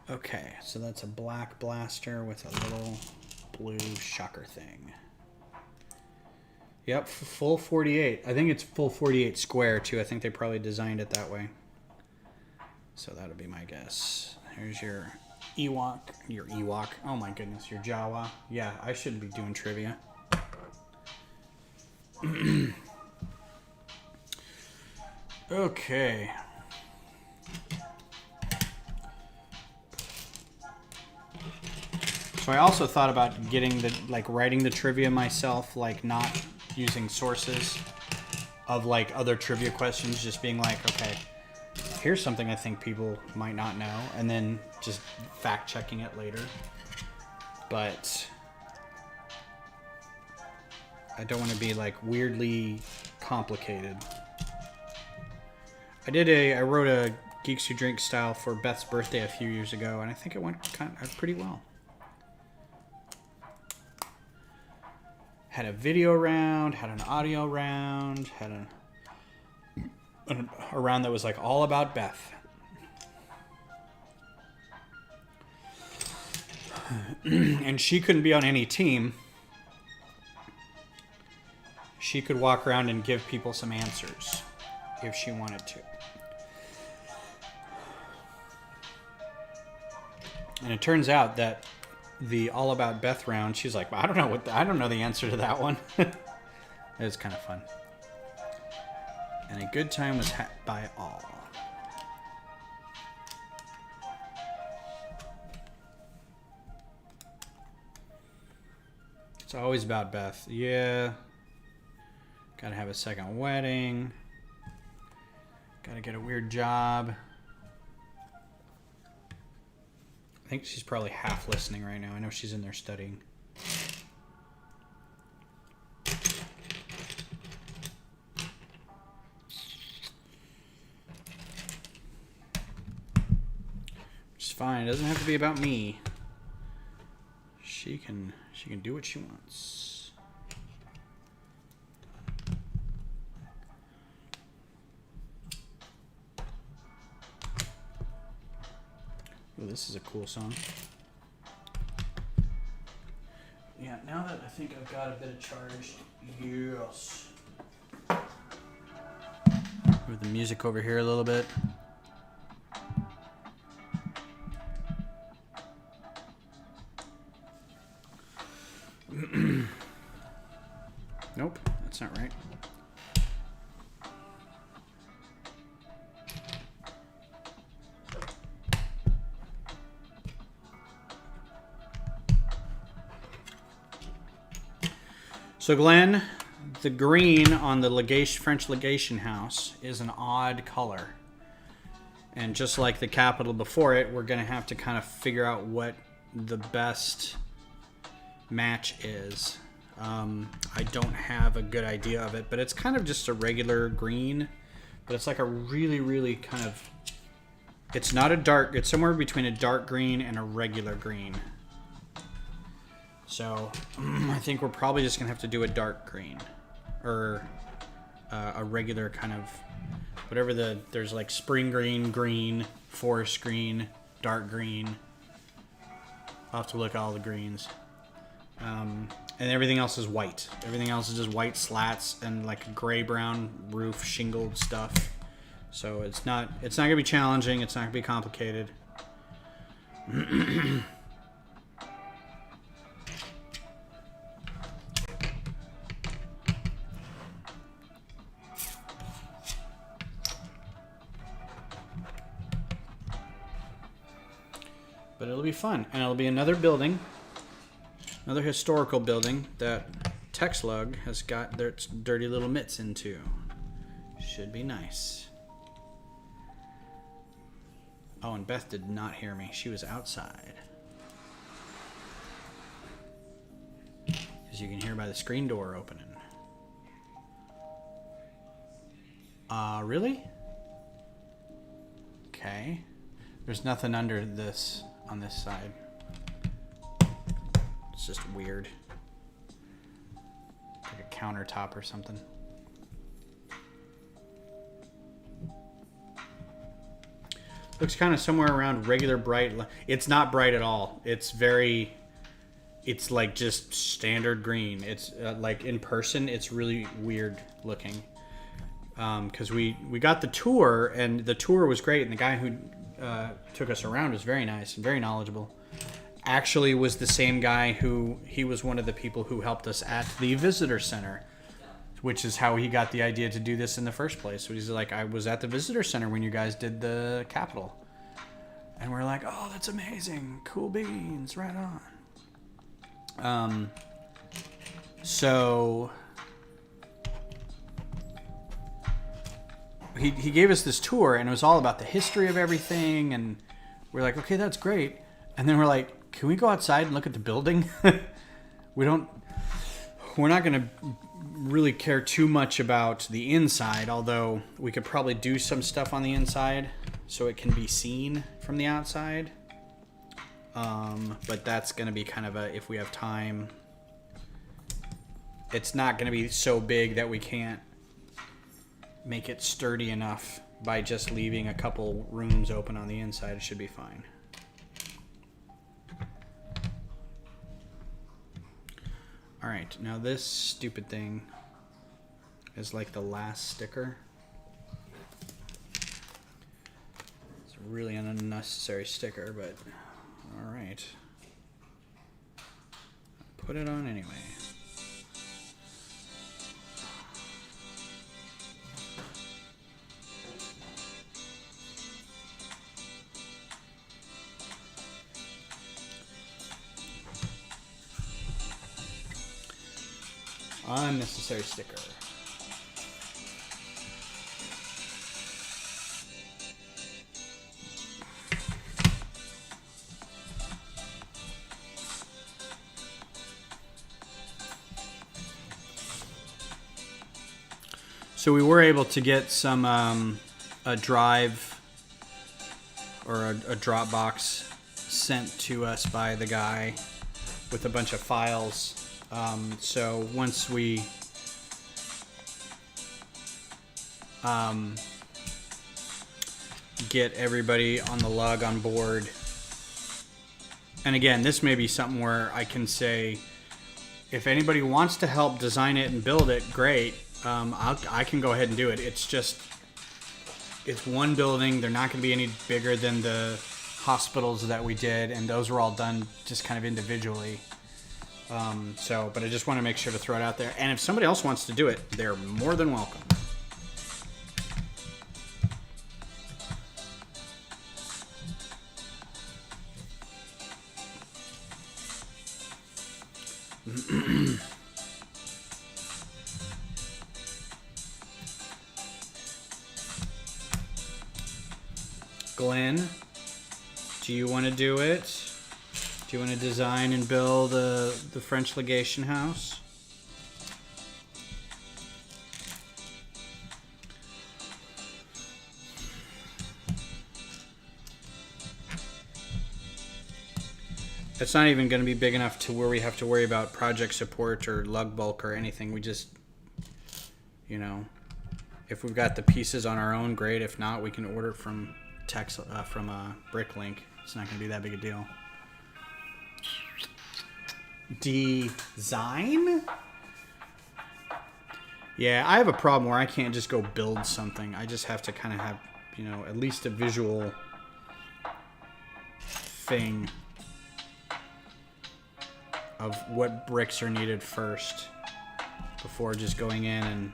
A: Okay, so that's a black blaster with a little blue shocker thing. Yep, full 48. I think it's full 48 square too. I think they probably designed it that way. So that'll be my guess. Here's your Ewok. Oh my goodness, your Jawa. Yeah, I shouldn't be doing trivia. Okay. So I also thought about getting writing the trivia myself, like not using sources of like other trivia questions, just being like, okay, here's something I think people might not know, and then just fact checking it later. But I don't want to be like weirdly complicated. I wrote a Geeks Who Drink style for Beth's birthday a few years ago, and I think it went pretty well. Had a video round, had an audio round, had a round that was like all about Beth. And she couldn't be on any team. She could walk around and give people some answers if she wanted to. And it turns out that the All About Beth round, she's like, well, I don't know the answer to that one. It was kind of fun. And a good time was had by all. It's always about Beth. Yeah. Gotta have a second wedding. Gotta get a weird job. I think she's probably half listening right now. I know she's in there studying. Which is fine. It doesn't have to be about me. She can do what she wants. Oh, this is a cool song. Yeah, now that I think I've got a bit of charge, yes. Move the music over here a little bit. Nope, that's not right. So Glenn, the green on the French legation house is an odd color. And just like the Capitol before it, we're going to have to kind of figure out what the best match is. I don't have a good idea of it, but it's kind of just a regular green. But it's like a really, really kind of... It's not a dark... It's somewhere between a dark green and a regular green. So I think we're probably just going to have to do a dark green. Or a regular kind of... whatever there's like spring green, green, forest green, dark green. I'll have to look at all the greens. And everything else is white. Everything else is just white slats and like a gray-brown roof shingled stuff. So it's not gonna be challenging. It's not gonna be complicated. But it'll be fun, and it'll be another building, another historical building that Texlug has got their dirty little mitts into. Should be nice. Oh, and Beth did not hear me. She was outside. As you can hear by the screen door opening. Really? Okay. There's nothing under this on this side. It's just weird. Like a countertop or something. Looks kind of somewhere around regular bright. It's not bright at all. It's like just standard green. It's like in person, it's really weird looking. Because we got the tour, and the tour was great, and the guy who took us around was very nice and very knowledgeable. Actually was the same guy he was one of the people who helped us at the visitor center, which is how he got the idea to do this in the first place. So he's like, I was at the visitor center when you guys did the Capitol. And we're like, oh, that's amazing. Cool beans, right on. So he gave us this tour, and it was all about the history of everything, and we're like, okay, that's great. And then we're like, can we go outside and look at the building? We're not going to really care too much about the inside, although we could probably do some stuff on the inside so it can be seen from the outside. But that's going to be kind of if we have time. It's not going to be so big that we can't make it sturdy enough by just leaving a couple rooms open on the inside. It should be fine. All right, now this stupid thing is like the last sticker. It's really an unnecessary sticker, but all right. Put it on anyway. Unnecessary sticker. So we were able to get some a drive or a Dropbox sent to us by the guy with a bunch of files. So once we get everybody on the lug on board, and again, this may be something where I can say, if anybody wants to help design it and build it, great. I can go ahead and do it. It's one building. They're not going to be any bigger than the hospitals that we did, and those were all done just kind of individually. But I just want to make sure to throw it out there. And if somebody else wants to do it, they're more than welcome. Glenn, do you want to do it? Do you want to design and build the French Legation house? It's not even going to be big enough to where we have to worry about project support or lug bulk or anything. We just, If we've got the pieces on our own, great. If not, we can order it from Bricklink. It's not going to be that big a deal. Design? Yeah, I have a problem where I can't just go build something. I just have to kind of have, you know, at least a visual thing of what bricks are needed first before just going in and...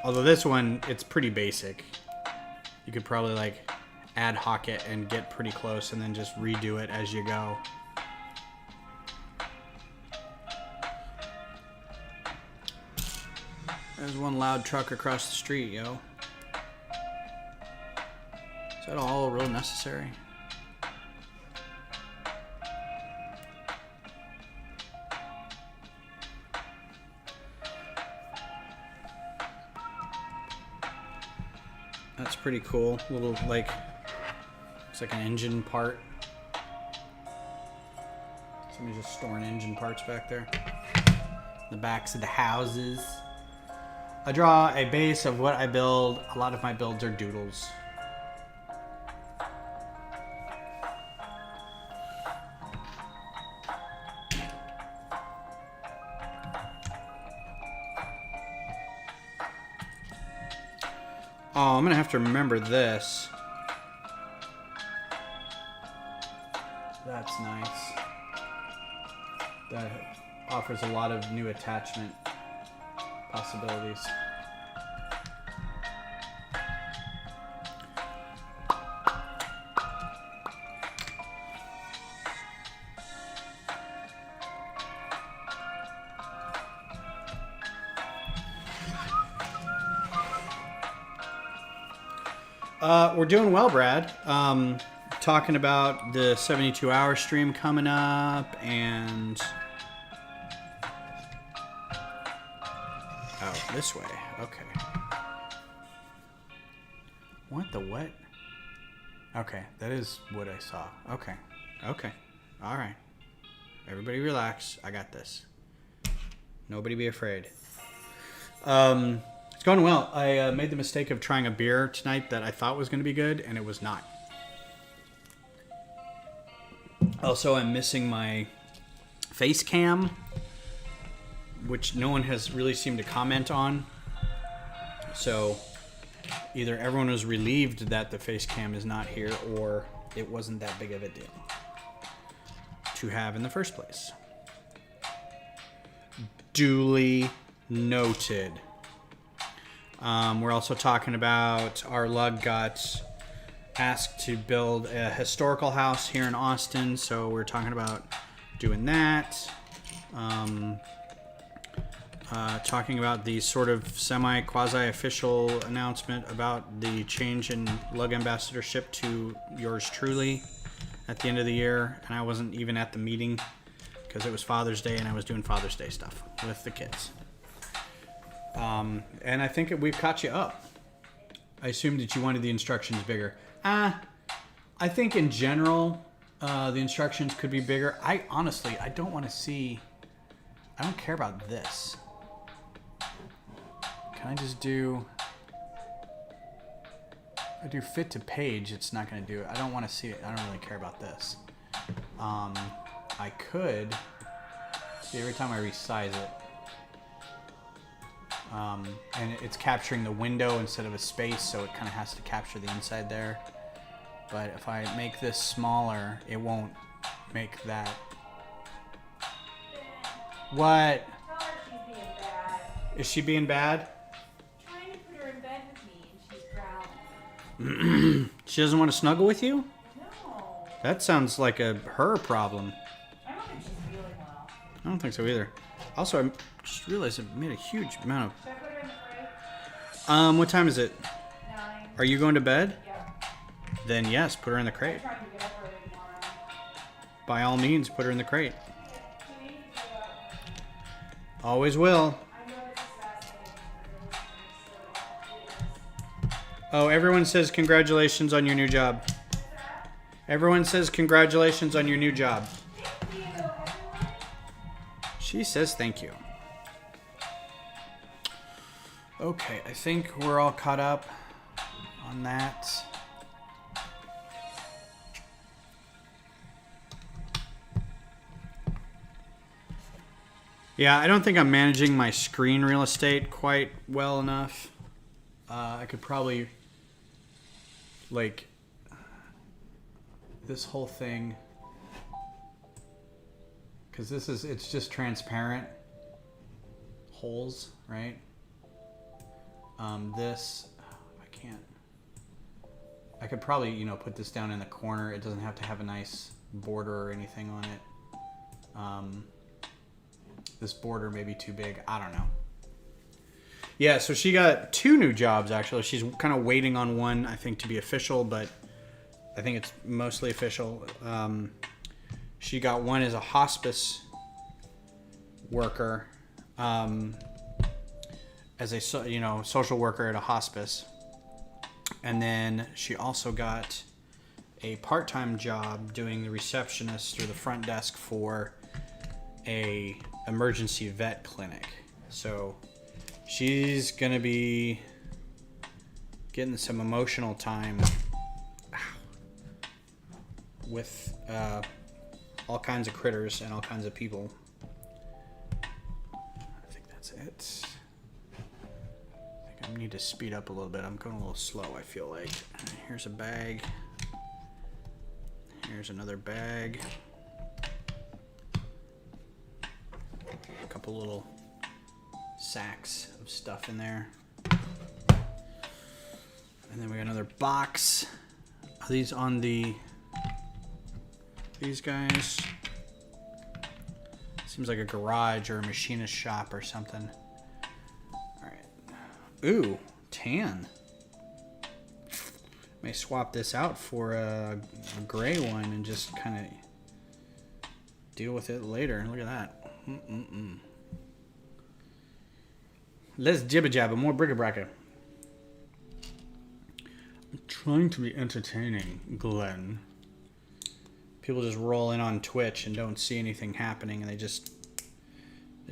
A: Although this one, it's pretty basic. You could probably like ad hoc it and get pretty close and then just redo it as you go. There's one loud truck across the street, yo. Is that all real necessary? That's pretty cool. Little, like, it's like an engine part. Somebody's just storing engine parts back there. The backs of the houses. I draw a base of what I build. A lot of my builds are doodles. Oh, I'm gonna have to remember this. That's nice. That offers a lot of new attachment possibilities. We're doing well, Brad. Talking about the 72-hour stream coming up, and oh, this way. Okay. What the what? Okay, that is what I saw. Okay. Okay. All right. Everybody relax. I got this. Nobody be afraid. It's going well. I made the mistake of trying a beer tonight that I thought was going to be good, and it was not. Also, I'm missing my face cam, which no one has really seemed to comment on. So either everyone was relieved that the face cam is not here, or it wasn't that big of a deal to have in the first place. Duly noted. We're also talking about our lug got asked to build a historical house here in Austin, so we're talking about doing that. Talking about the sort of semi-quasi-official announcement about the change in lug ambassadorship to yours truly at the end of the year, and I wasn't even at the meeting because it was Father's Day and I was doing Father's Day stuff with the kids. And I think we've caught you up. I assumed that you wanted the instructions bigger. I think in general, the instructions could be bigger. I don't want to see... I don't care about this. Can I just do... If I do fit to page, it's not going to do it. I don't want to see it. I don't really care about this. I could... See, every time I resize it, and it's capturing the window instead of a space, so it kind of has to capture the inside there. But if I make this smaller, it won't make that. What?
B: Tell her she's being bad.
A: Is she being bad?
B: Trying to put her in bed with me and she's growling.
A: She doesn't want to snuggle with you?
B: No.
A: That sounds like her problem.
B: I don't think she's feeling well.
A: I don't think so either. Also, I just realized I made a huge amount of...
B: Should I put her in the crate?
A: What time is it?
B: 9.
A: Are you going to bed?
B: Yeah.
A: Then yes, put her in the crate.
B: I'm trying to get up early tomorrow.
A: By all means, put her in the crate.
B: She needs to get up.
A: Always will.
B: I know this is fascinating.
A: Oh, everyone says congratulations on your new job. Everyone says congratulations on your new job.
B: Thank you, everyone.
A: She says thank you. Okay, I think we're all caught up on that. Yeah, I don't think I'm managing my screen real estate quite well enough. I could probably, like, this whole thing, because it's just transparent holes, right? I could probably, put this down in the corner. It doesn't have to have a nice border or anything on it. This border may be too big. I don't know. Yeah, so she got 2 new jobs, actually. She's kind of waiting on one, I think, to be official, but I think it's mostly official. She got one as a hospice worker, as a social worker at a hospice. And then she also got a part-time job doing the receptionist or the front desk for a emergency vet clinic. So she's gonna be getting some emotional time with all kinds of critters and all kinds of people. I think that's it. I think I need to speed up a little bit. I'm going a little slow, I feel like. Here's a bag. Here's another bag. A couple little sacks of stuff in there. And then we got another box. Are these on these guys? Seems like a garage or a machinist shop or something. Alright. Ooh, tan. May swap this out for a gray one and just kind of deal with it later. Look at that. Less jibba jabba, more bric-a-braca. I'm trying to be entertaining, Glenn. People just roll in on Twitch and don't see anything happening, and they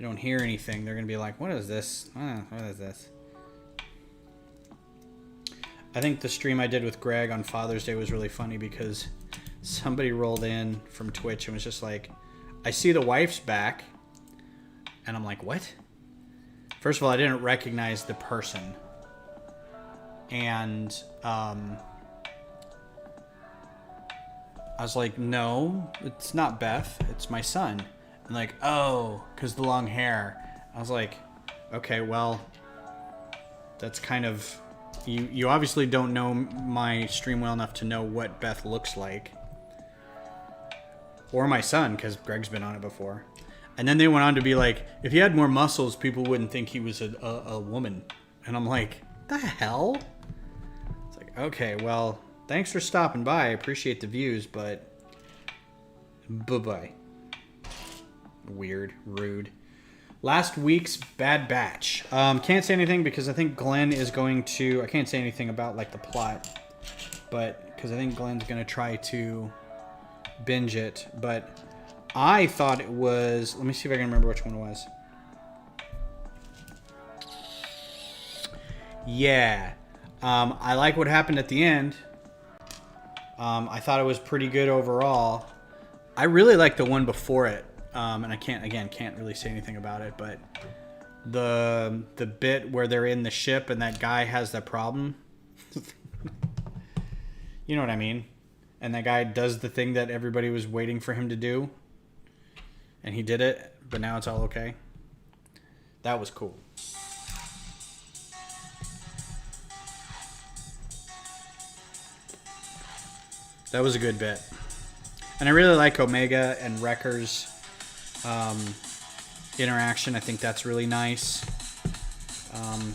A: don't hear anything. They're gonna be like, "What is this? What is this?" I think the stream I did with Greg on Father's Day was really funny because somebody rolled in from Twitch and was just like, "I see the wife's back," and I'm like, "What?" First of all, I didn't recognize the person, and I was like, "No, it's not Beth. It's my son." And like, "Oh, because the long hair." I was like, "Okay, well, that's kind of you obviously don't know my stream well enough to know what Beth looks like, or my son, because Greg's been on it before." And then they went on to be like, "If he had more muscles, people wouldn't think he was a woman." And I'm like, "The hell?" It's like, okay, well, thanks for stopping by. I appreciate the views, but bye-bye. Weird, rude. Last week's Bad Batch. Can't say anything because I think Glenn is going to... I can't say anything about like the plot, but because I think Glenn's going to try to binge it. But I thought it was... Let me see if I can remember which one it was. Yeah. I like what happened at the end. I thought it was pretty good overall. I really like the one before it. And I can't really say anything about it, but the bit where they're in the ship and that guy has that problem. You know what I mean? And that guy does the thing that everybody was waiting for him to do. And he did it, but now it's all okay. That was cool. That was a good bit. And I really like Omega and Wrecker's interaction. I think that's really nice.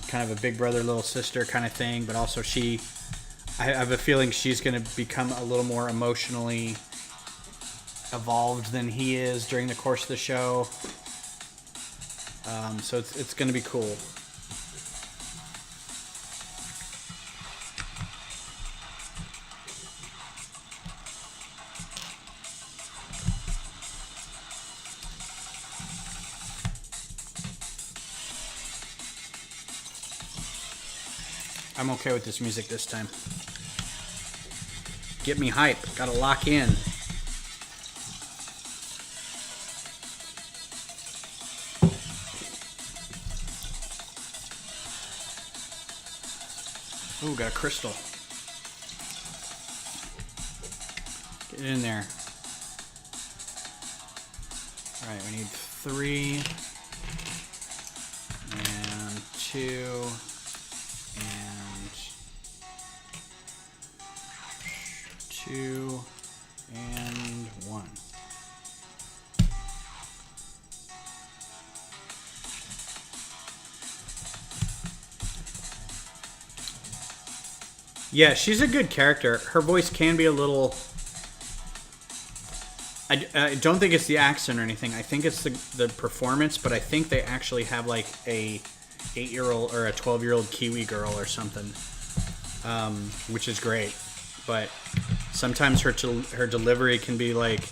A: Kind of a big brother, little sister kind of thing, but also I have a feeling she's going to become a little more emotionally evolved than he is during the course of the show. So it's going to be cool. I'm okay with this music this time. Get me hype. Gotta lock in. Ooh, got a crystal. Get in there. Alright, we need 3 and 2 and 2 and 1. Yeah, she's a good character. Her voice can be a little... I don't think it's the accent or anything. I think it's the performance, but I think they actually have like a 8-year-old or a 12-year-old Kiwi girl or something, which is great. But sometimes her delivery can be like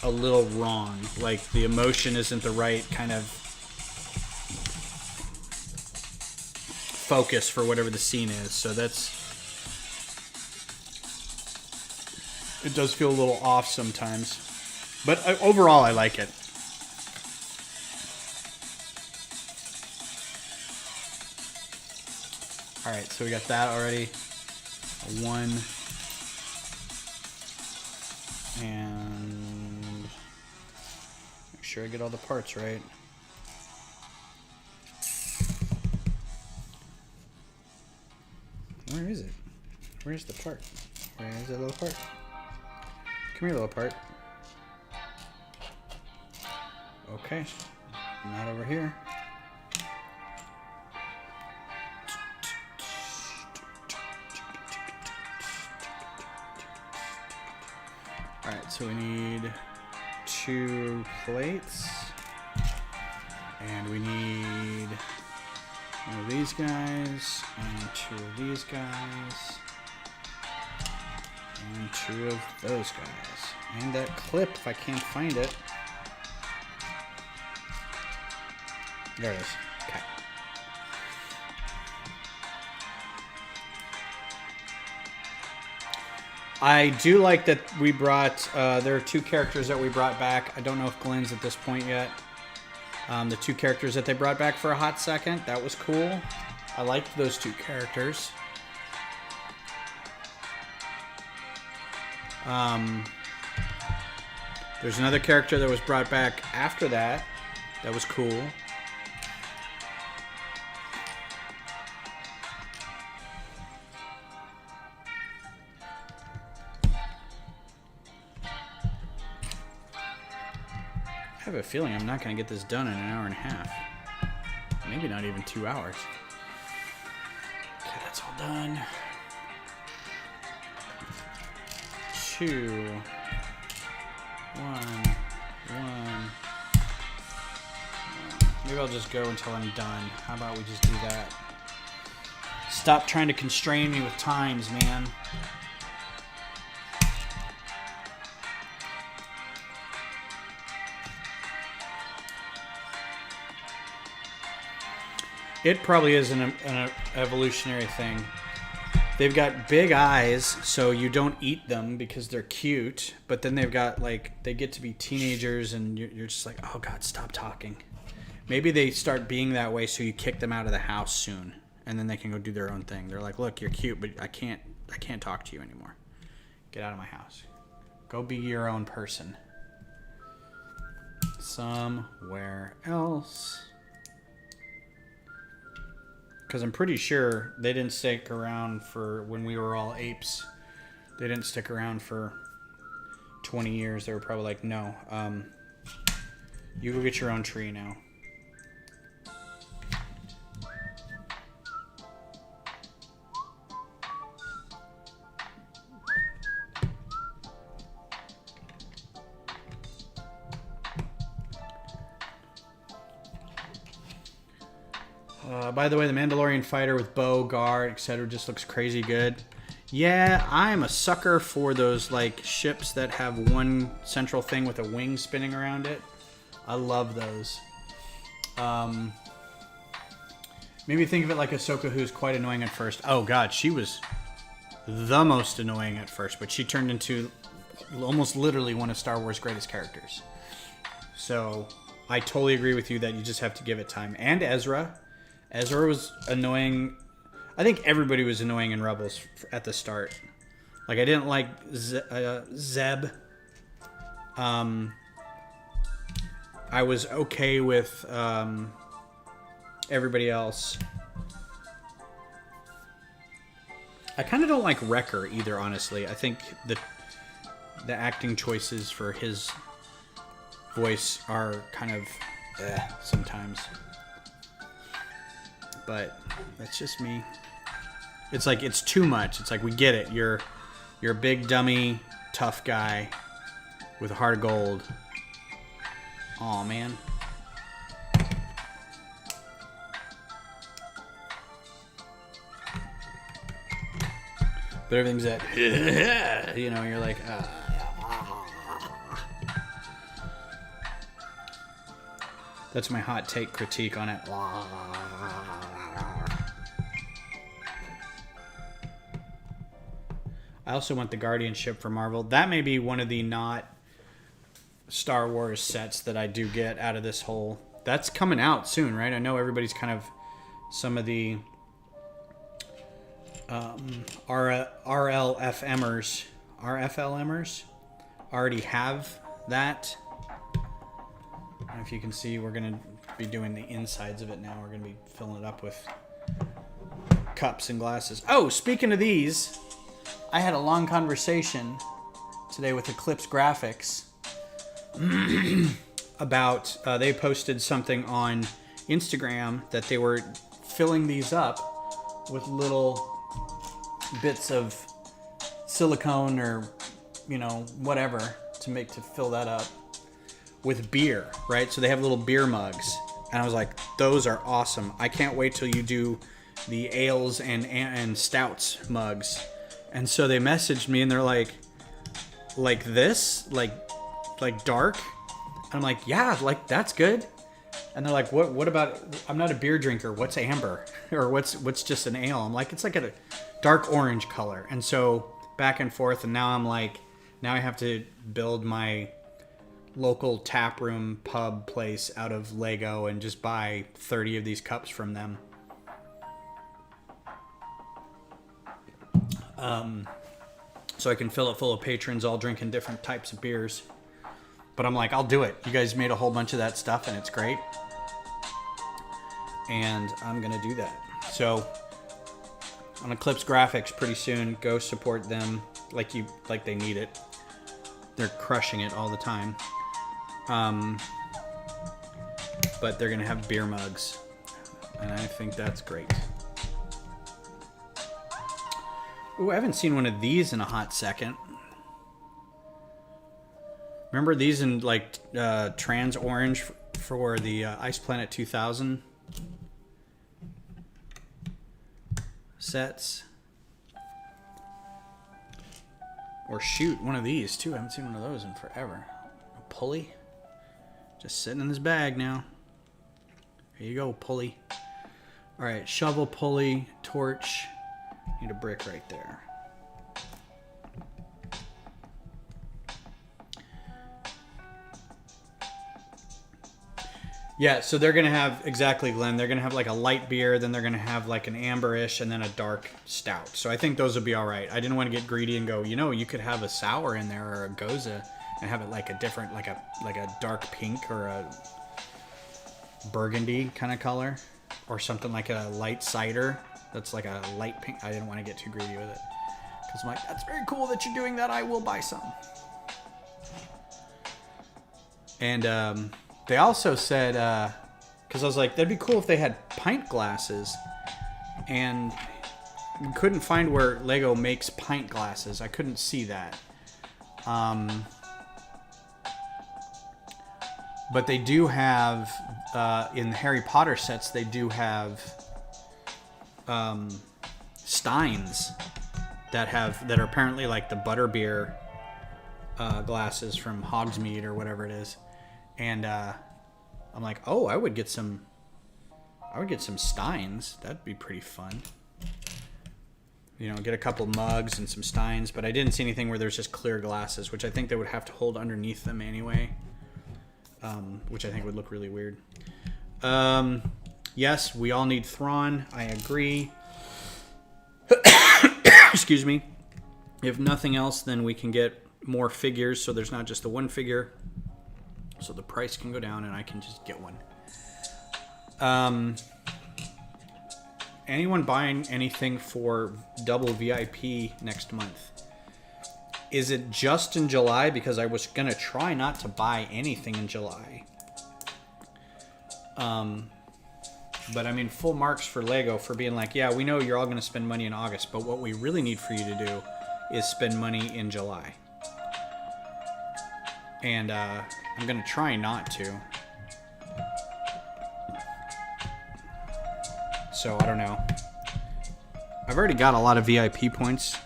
A: a little wrong. Like the emotion isn't the right kind of focus for whatever the scene is. So it does feel a little off sometimes. But overall, I like it. Alright, so we got that already. 1. And make sure I get all the parts right. Where is it? Where's the part? Where is that little part? Come here, little part. Okay. Not over here. Alright, so we need 2 plates. And we need 1 of these guys, and 2 of these guys, and 2 of those guys. And that clip, if I can't find it. There it is. Okay. I do like that we brought, there are 2 characters that we brought back. I don't know if Glenn's at this point yet. The 2 characters that they brought back for a hot second. That was cool. I liked those 2 characters. There's another character that was brought back after that. That was cool. I have a feeling I'm not going to get this done in an hour and a half. Maybe not even 2 hours. Okay, that's all done. 2, 1. Maybe I'll just go until I'm done. How about we just do that? Stop trying to constrain me with times, man. It probably is an evolutionary thing. They've got big eyes, so you don't eat them because they're cute. But then they've got, like, they get to be teenagers, and you're just like, oh, God, stop talking. Maybe they start being that way, so you kick them out of the house soon. And then they can go do their own thing. They're like, look, you're cute, but I can't talk to you anymore. Get out of my house. Go be your own person. Somewhere else. Because I'm pretty sure they didn't stick around for when we were all apes. They didn't stick around for 20 years. They were probably like, no, you go get your own tree now. By the way, the Mandalorian fighter with bow, guard, etc. just looks crazy good. Yeah, I'm a sucker for those like ships that have one central thing with a wing spinning around it. I love those. Maybe think of it like Ahsoka, who's quite annoying at first. Oh god, she was the most annoying at first, but she turned into almost literally one of Star Wars' greatest characters. So I totally agree with you that you just have to give it time. And Ezra was annoying. I think everybody was annoying in Rebels at the start. Like, I didn't like Zeb. I was okay with everybody else. I kind of don't like Wrecker either, honestly. I think the acting choices for his voice are kind of sometimes. But that's just me. It's like, it's too much. It's like, we get it. You're a big, dummy, tough guy with a heart of gold. Aw, man. But everything's that, you know, you're like, That's my hot take critique on it. I also want the Guardianship for Marvel. That may be one of the not Star Wars sets that I do get out of this whole. That's coming out soon, right? I know everybody's kind of, some of the RFLMers already have that. I don't know if you can see, we're going to be doing the insides of it now. We're going to be filling it up with cups and glasses. Oh, speaking of these, I had a long conversation today with Eclipse Graphics about, they posted something on Instagram that they were filling these up with little bits of silicone or, you know, whatever to fill that up with beer, right? So they have little beer mugs. And I was like, those are awesome. I can't wait till you do the ales and stouts mugs. And so they messaged me and they're like this, like dark. And I'm like, yeah, like that's good. And they're like, what about, I'm not a beer drinker. What's amber? Or what's just an ale? I'm like, it's like a dark orange color. And so back and forth. And now I'm like, now I have to build my local tap room pub place out of Lego and just buy 30 of these cups from them. So I can fill it full of patrons all drinking different types of beers. But I'm like, I'll do it. You guys made a whole bunch of that stuff and it's great. And I'm going to do that. So on Eclipse Graphics pretty soon, go support them like they need it. They're crushing it all the time. But they're going to have beer mugs. And I think that's great. Ooh, I haven't seen one of these in a hot second. Remember these in like trans orange for the Ice Planet 2000 sets? Or shoot, one of these too. I haven't seen one of those in forever. A pulley. Just sitting in this bag now. Here you go, pulley. Alright, shovel, pulley, torch. Need a brick right there. Yeah, so they're going to have, exactly, Glenn, they're going to have like a light beer, then they're going to have like an amberish, and then a dark stout. So I think those will be all right. I didn't want to get greedy and go, you know, you could have a sour in there or a goza and have it like a different, like a dark pink or a burgundy kind of color, or something like a light cider that's like a light pink. I didn't want to get too greedy with it because I'm like, that's very cool that you're doing that. I will buy some. And they also said, because I was like, that'd be cool if they had pint glasses, and we couldn't find where Lego makes pint glasses. I couldn't see that. But they do have, in the Harry Potter sets, they do have steins that are apparently like the butterbeer glasses from Hogsmeade or whatever it is. And I'm like, oh, I would get some I would get some Steins. That'd be pretty fun. You know, get a couple mugs and some Steins, but I didn't see anything where there's just clear glasses, which I think they would have to hold underneath them anyway, which I think would look really weird. Yes, we all need Thrawn. I agree. Excuse me. If nothing else, then we can get more figures, so there's not just the one figure, so the price can go down and I can just get one. Anyone buying anything for double VIP next month? Is it just in July? Because I was gonna try not to buy anything in July. But I mean, full marks for Lego for being like, yeah, we know you're all gonna spend money in August, but what we really need for you to do is spend money in July. And I'm gonna try not to. So I don't know. I've already got a lot of VIP points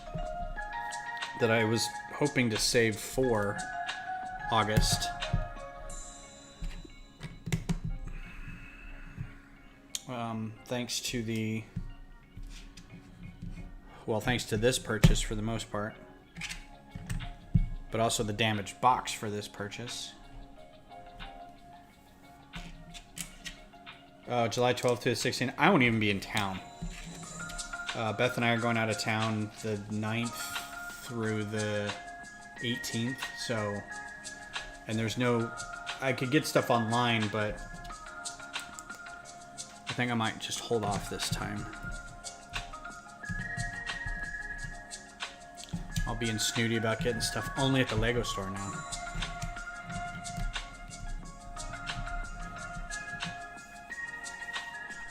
A: that I was hoping to save for August. Thanks to this purchase for the most part, but also the damaged box for this purchase. July 12th to the 16th. I won't even be in town. Beth and I are going out of town the 9th through the 18th. So, and there's no, I could get stuff online, but I think I might just hold off this time. I'll be snooty about getting stuff only at the Lego store now.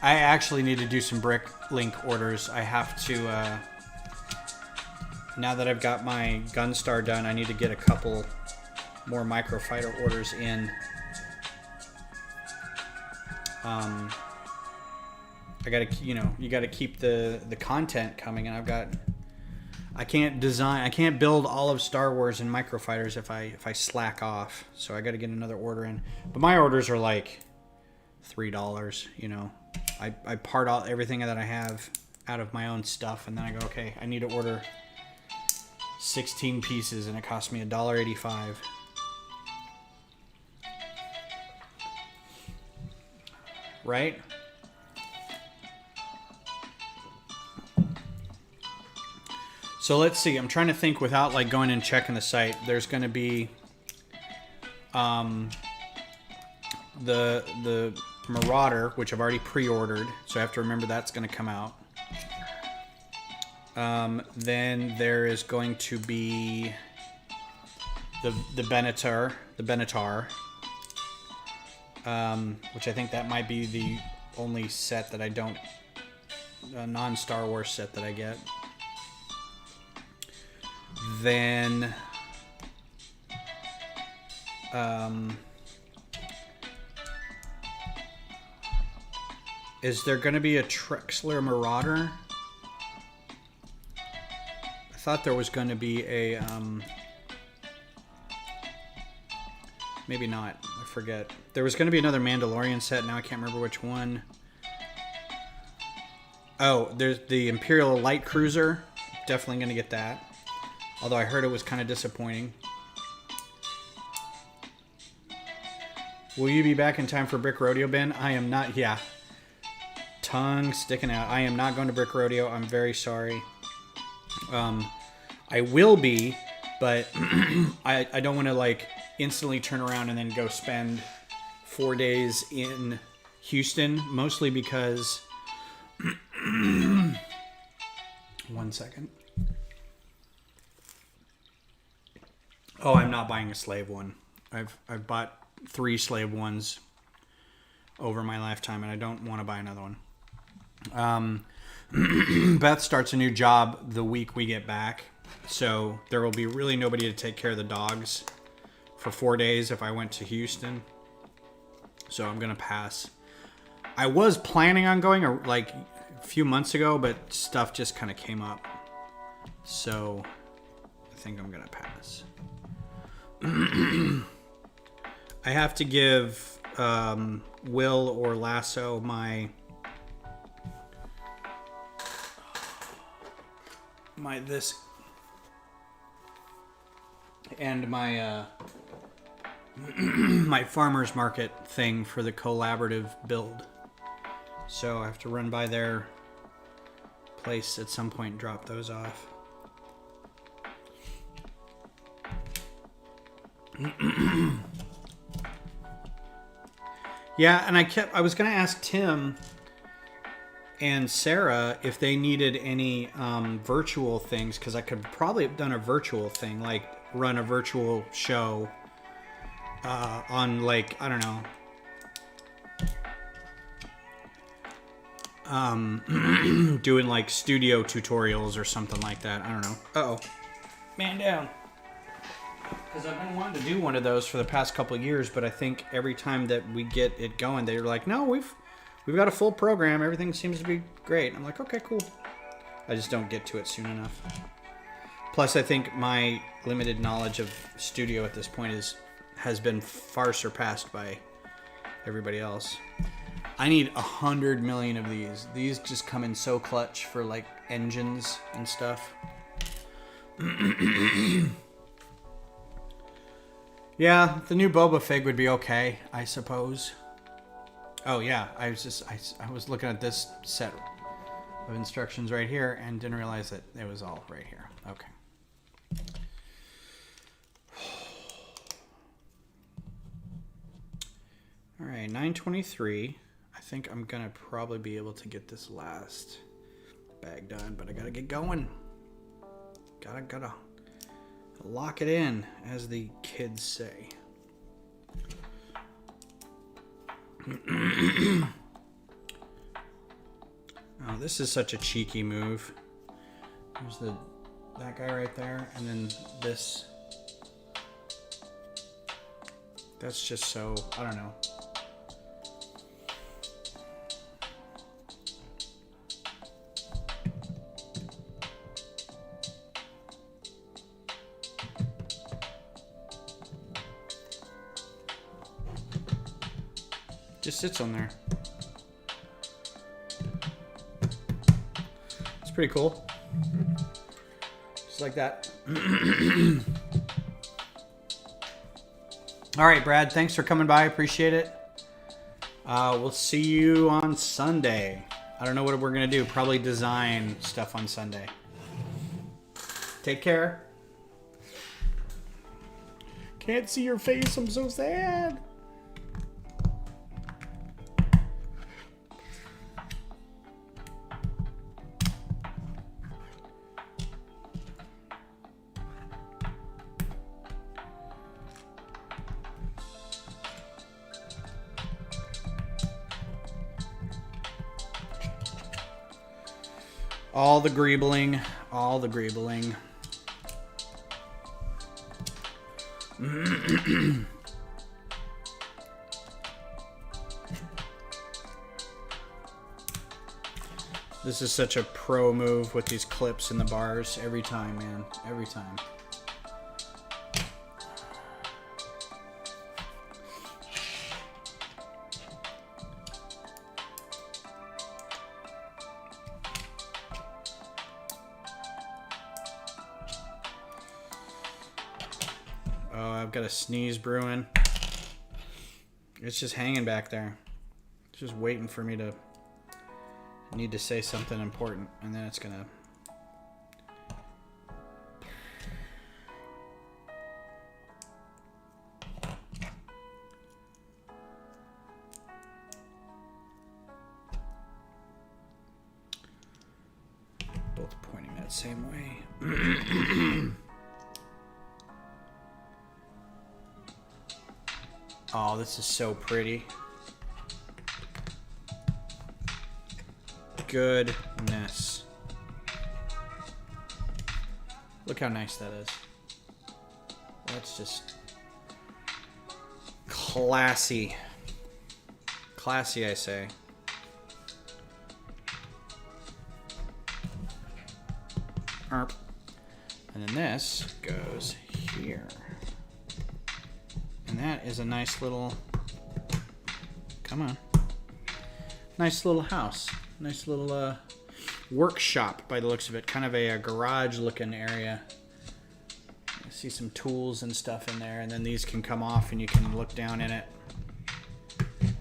A: I actually need to do some Bricklink orders. I have to, now that I've got my Gunstar done, I need to get a couple more Microfighter orders in. I gotta, you know, you gotta keep the content coming, and I can't build all of Star Wars in Microfighters if I slack off. So I gotta get another order in. But my orders are like $3, you know. I part out everything that I have out of my own stuff, and then I go, okay, I need to order 16 pieces, and it cost me $1.85. Right? So let's see. I'm trying to think without like going and checking the site. There's going to be the Marauder, which I've already pre-ordered, so I have to remember that's going to come out. Then there is going to be the Benatar, which I think that might be the only set that I don't, non-Star Wars set that I get. Then is there going to be a Trexler Marauder? I thought there was going to be a maybe not, I forget. There was going to be another Mandalorian set, now I can't remember which one. Oh, there's the Imperial Light Cruiser. Definitely going to get that. Although I heard it was kind of disappointing. Will you be back in time for Brick Rodeo, Ben? I am not. Yeah. Tongue sticking out. I am not going to Brick Rodeo. I'm very sorry. I will be, but I don't want to like instantly turn around and then go spend 4 days in Houston. Mostly because... 1 second. Oh, I'm not buying a slave one. I've bought 3 slave ones over my lifetime, and I don't want to buy another one. Beth starts a new job the week we get back, so there will be really nobody to take care of the dogs for 4 days if I went to Houston. So I'm gonna pass. I was planning on going like a few months ago, but stuff just kind of came up, so I think I'm gonna pass. I have to give Will or Lasso my this and my my farmer's market thing for the collaborative build. So I have to run by their place at some point and drop those off. Yeah, and I was gonna ask Tim and Sarah if they needed any virtual things, because I could probably have done a virtual thing, like run a virtual show on, like, I don't know, doing like studio tutorials or something like that. I don't know. Uh-oh. Man down. Because I've been wanting to do one of those for the past couple of years, but I think every time that we get it going, they're like, no, we've got a full program. Everything seems to be great. I'm like, okay, cool. I just don't get to it soon enough. Plus, I think my limited knowledge of studio at this point has been far surpassed by everybody else. I need 100 million of these. These just come in so clutch for like engines and stuff. Yeah, the new Boba Fig would be okay, I suppose. Oh yeah, I was looking at this set of instructions right here and didn't realize that it was all right here. Okay. All right, 923. I think I'm gonna probably be able to get this last bag done, but I gotta get going. Gotta lock it in, as the kids say. Oh, this is such a cheeky move. There's that guy right there, and then this. That's just so, I don't know. Just sits on there. It's pretty cool. Just like that. All right, Brad, thanks for coming by. Appreciate it. We'll see you on Sunday. I don't know what we're going to do. Probably design stuff on Sunday. Take care. Can't see your face. I'm so sad. All the greebling, all the greebling. This is such a pro move with these clips and the bars every time, man. Every time. Oh, I've got a sneeze brewing. It's just hanging back there. It's just waiting for me to need to say something important, and then it's gonna... Both pointing that same way. Oh, this is so pretty. Goodness. Look how nice that is. That's just classy. Classy, I say. And then this goes here. And that is a nice little, come on, nice little house. Nice little workshop by the looks of it, kind of a garage looking area. I see some tools and stuff in there, and then these can come off and you can look down in it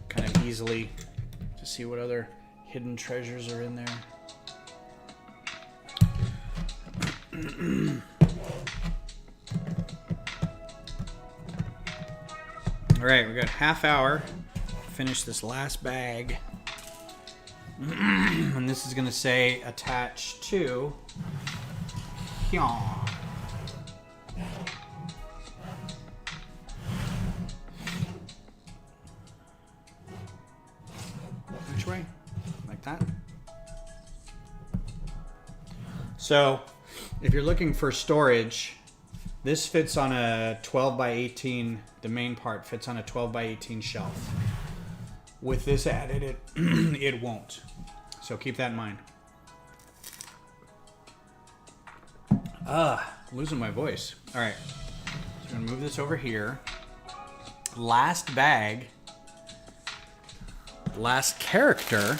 A: kind of easily to see what other hidden treasures are in there. All right, we got half hour to finish this last bag. And this is going to say attach to here. Which way? Like that? So, if you're looking for storage, this fits on a 12 by 18, the main part fits on a 12 by 18 shelf. With this added, it won't. So keep that in mind. Losing my voice. All right, so I'm gonna move this over here. Last bag, last character.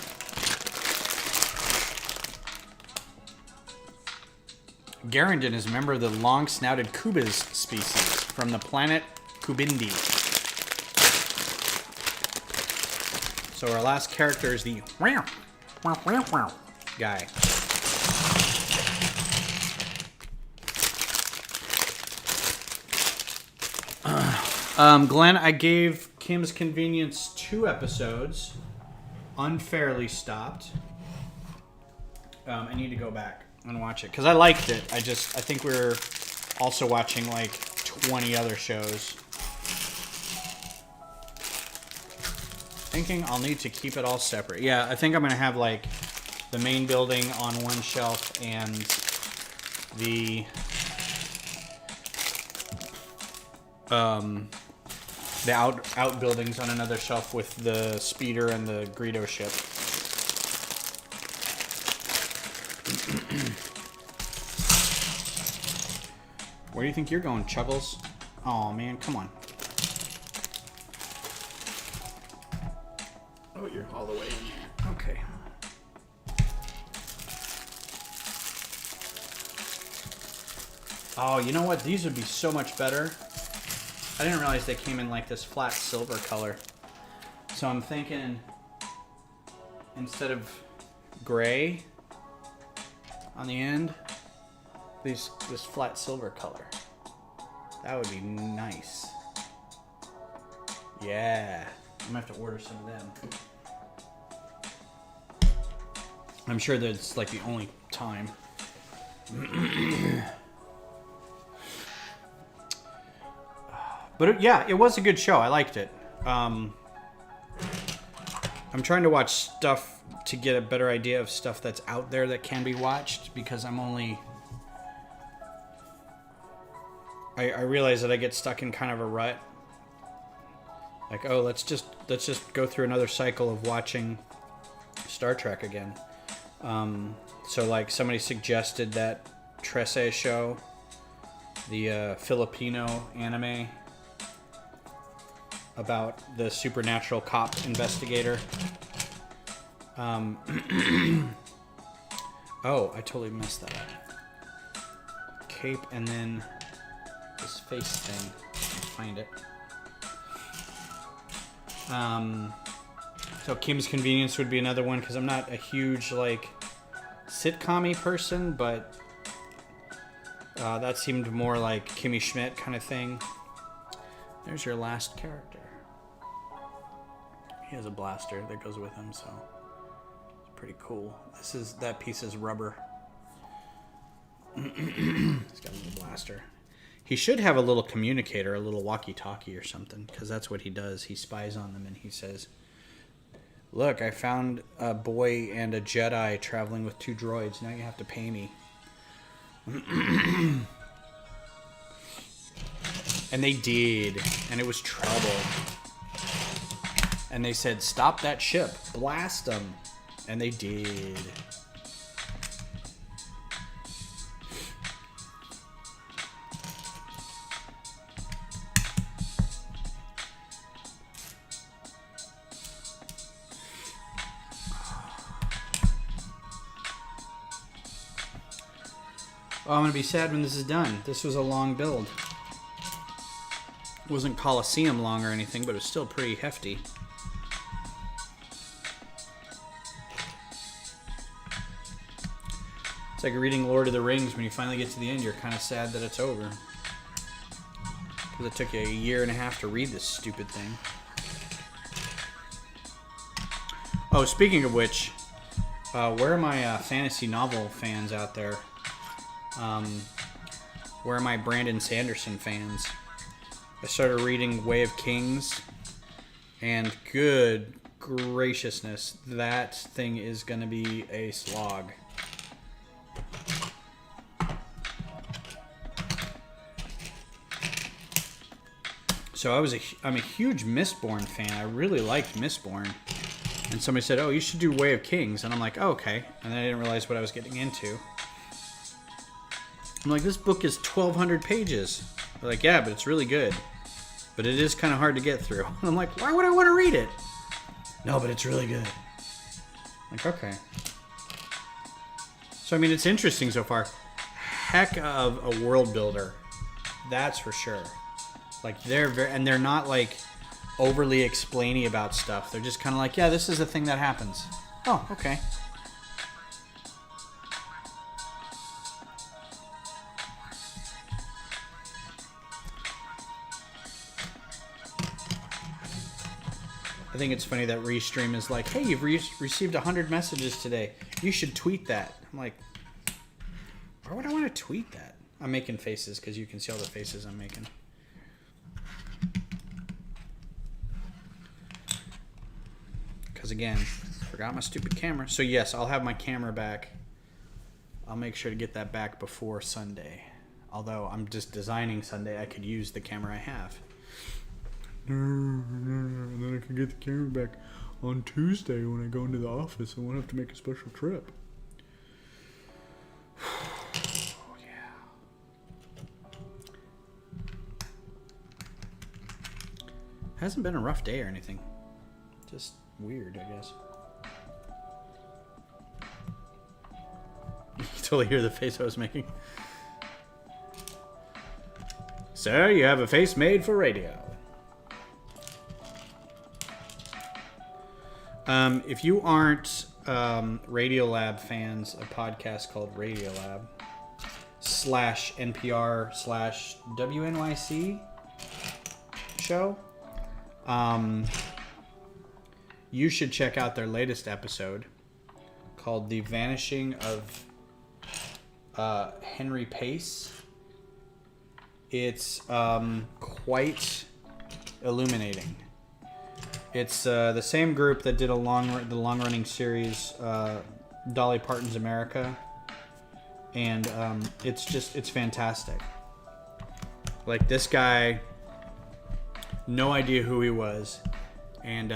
A: Garandon is a member of the long-snouted Kubis species from the planet Kubindi. So our last character is the guy. Glenn, I gave Kim's Convenience 2 episodes. Unfairly stopped. I need to go back and watch it because I liked it. I think we're also watching like 20 other shows. Thinking I'll need to keep it all separate. Yeah, I think I'm gonna have like the main building on one shelf and the outbuildings on another shelf with the speeder and the Greedo ship. Where do you think you're going, Chuckles? Oh man, come on. Oh, you're all the way in there. Okay. Oh, you know what? These would be so much better. I didn't realize they came in like this flat silver color. So I'm thinking instead of gray on the end, this flat silver color. That would be nice. Yeah. I'm gonna have to order some of them. I'm sure that it's like the only time. But yeah, it was a good show. I liked it. I'm trying to watch stuff to get a better idea of stuff that's out there that can be watched because I'm only... I realize that I get stuck in kind of a rut. Like, oh, let's just go through another cycle of watching Star Trek again. So like somebody suggested that Trece show, the Filipino anime about the supernatural cop investigator. Oh, I totally messed that up. Cape and then this face thing. Let's find it. So Kim's Convenience would be another one because I'm not a huge like sitcom-y person, but that seemed more like Kimmy Schmidt kind of thing. There's your last character. He has a blaster that goes with him, so it's pretty cool. That piece is rubber. He's got a little blaster. He should have a little communicator, a little walkie-talkie or something, because that's what he does. He spies on them and he says, "Look, I found a boy and a Jedi traveling with 2 droids. Now you have to pay me." And they did, and it was trouble. And they said, "Stop that ship, blast them," and they did. Oh, I'm going to be sad when this is done. This was a long build. It wasn't Coliseum long or anything, but it was still pretty hefty. It's like reading Lord of the Rings. When you finally get to the end, you're kind of sad that it's over. Because it took you a year and a half to read this stupid thing. Oh, speaking of which, where are my fantasy novel fans out there? Where are my Brandon Sanderson fans? I started reading Way of Kings, and good graciousness, that thing is going to be a slog. So I'm a huge Mistborn fan. I really liked Mistborn. And somebody said, oh, you should do Way of Kings. And I'm like, oh, okay. And then I didn't realize what I was getting into. I'm like, this book is 1,200 pages. They're like, yeah, but it's really good. But it is kind of hard to get through. And I'm like, why would I want to read it? No, but it's really good. I'm like, okay. So, I mean, it's interesting so far. Heck of a world builder. That's for sure. Like, they're not, like, overly explainy about stuff. They're just kind of like, yeah, this is a thing that happens. Oh, okay. I think it's funny that Restream is like, hey, you've received 100 messages today. You should tweet that. I'm like, why would I want to tweet that? I'm making faces because you can see all the faces I'm making. Because again, forgot my stupid camera. So yes, I'll have my camera back. I'll make sure to get that back before Sunday. Although I'm just designing Sunday, I could use the camera I have. And then I can get the camera back on Tuesday when I go into the office. I won't have to make a special trip. Oh, yeah. Hasn't been a rough day or anything. Just weird, I guess. You can totally hear the face I was making. Sir, you have a face made for radio. If you aren't Radiolab fans, a podcast called Radiolab /NPR/WNYC show, you should check out their latest episode called The Vanishing of Henry Pace. It's quite illuminating. It's the same group that did the long-running series Dolly Parton's America, and it's fantastic. Like, this guy, no idea who he was, and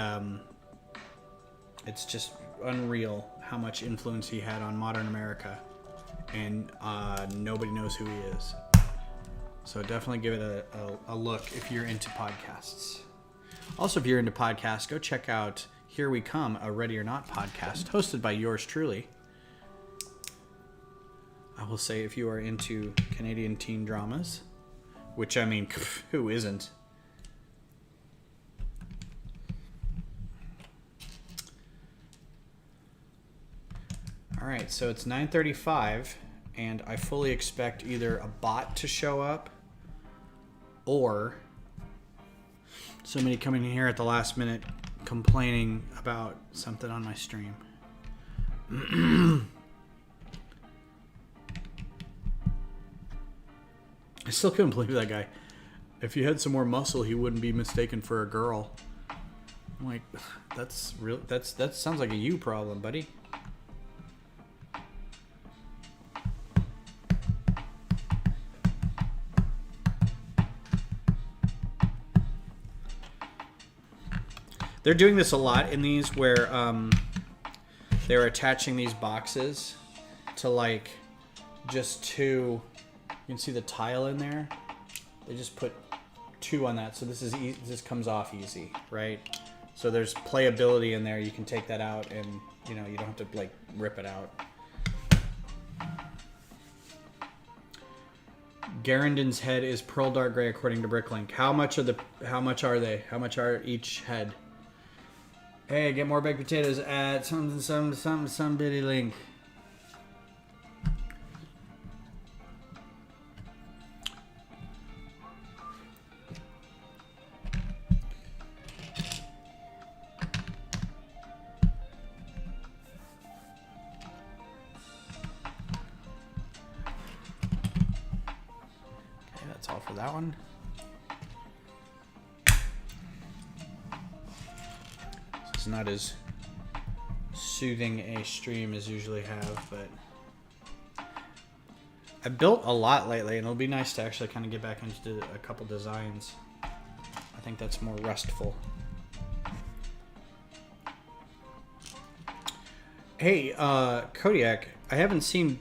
A: it's just unreal how much influence he had on modern America, and nobody knows who he is. So definitely give it a look if you're into podcasts. Also, if you're into podcasts, go check out Here We Come, a Ready or Not podcast, hosted by yours truly. I will say, if you are into Canadian teen dramas, which, I mean, who isn't? All right, so it's 9:35, and I fully expect either a bot to show up or somebody coming in here at the last minute complaining about something on my stream. I still couldn't believe that guy. If he had some more muscle, he wouldn't be mistaken for a girl. I'm like, that's real. That sounds like a you problem, buddy. They're doing this a lot in these where they're attaching these boxes to, like, just two. You can see the tile in there. They just put two on that, so this is this comes off easy, right? So there's playability in there. You can take that out, and you don't have to, like, rip it out. Garandon's head is pearl dark gray according to Bricklink. How much are they? How much are each head? Hey, get more baked potatoes at some bitty link. That's all for that one. It's not as soothing a stream as usually have, but I built a lot lately, and it'll be nice to actually kind of get back into a couple designs. I think that's more restful. Hey, Kodiak, I haven't seen,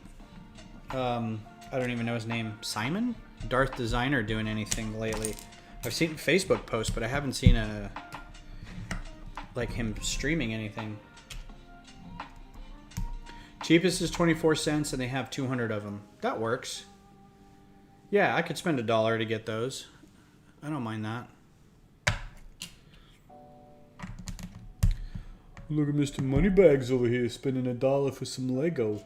A: I don't even know his name, Simon? Darth Designer doing anything lately. I've seen Facebook posts, but I haven't seen like him streaming anything. Cheapest is 24 cents and they have 200 of them. That works. Yeah, I could spend $1 to get those. I don't mind that. Look at Mr. Moneybags over here spending $1 for some Lego.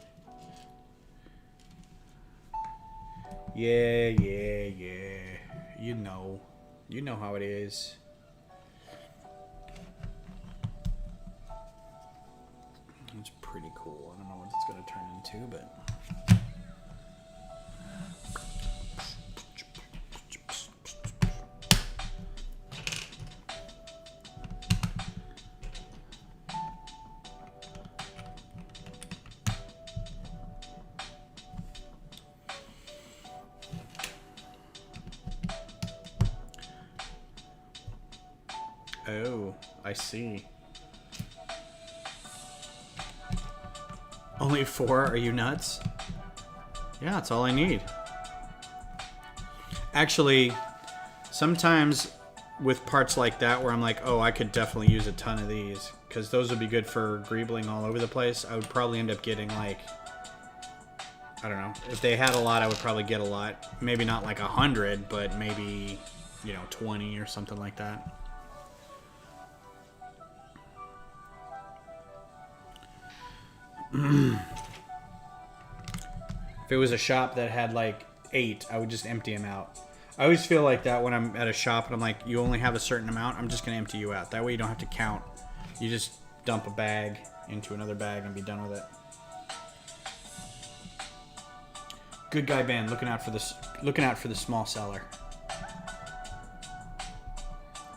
A: Yeah. You know how it is. It's pretty cool. I don't know what it's going to turn into, but... Oh, I see. Only 4? Are you nuts? Yeah, that's all I need. Actually, sometimes with parts like that where I'm like, oh, I could definitely use a ton of these, because those would be good for greebling all over the place, I would probably end up getting like, I don't know, if they had a lot, I would probably get a lot. Maybe not like 100, but maybe, 20 or something like that. If it was a shop that had like 8, I would just empty them out. I always feel like that when I'm at a shop and I'm like, you only have a certain amount, I'm just going to empty you out. That way you don't have to count. You just dump a bag into another bag and be done with it. Good guy band, looking out for the small seller.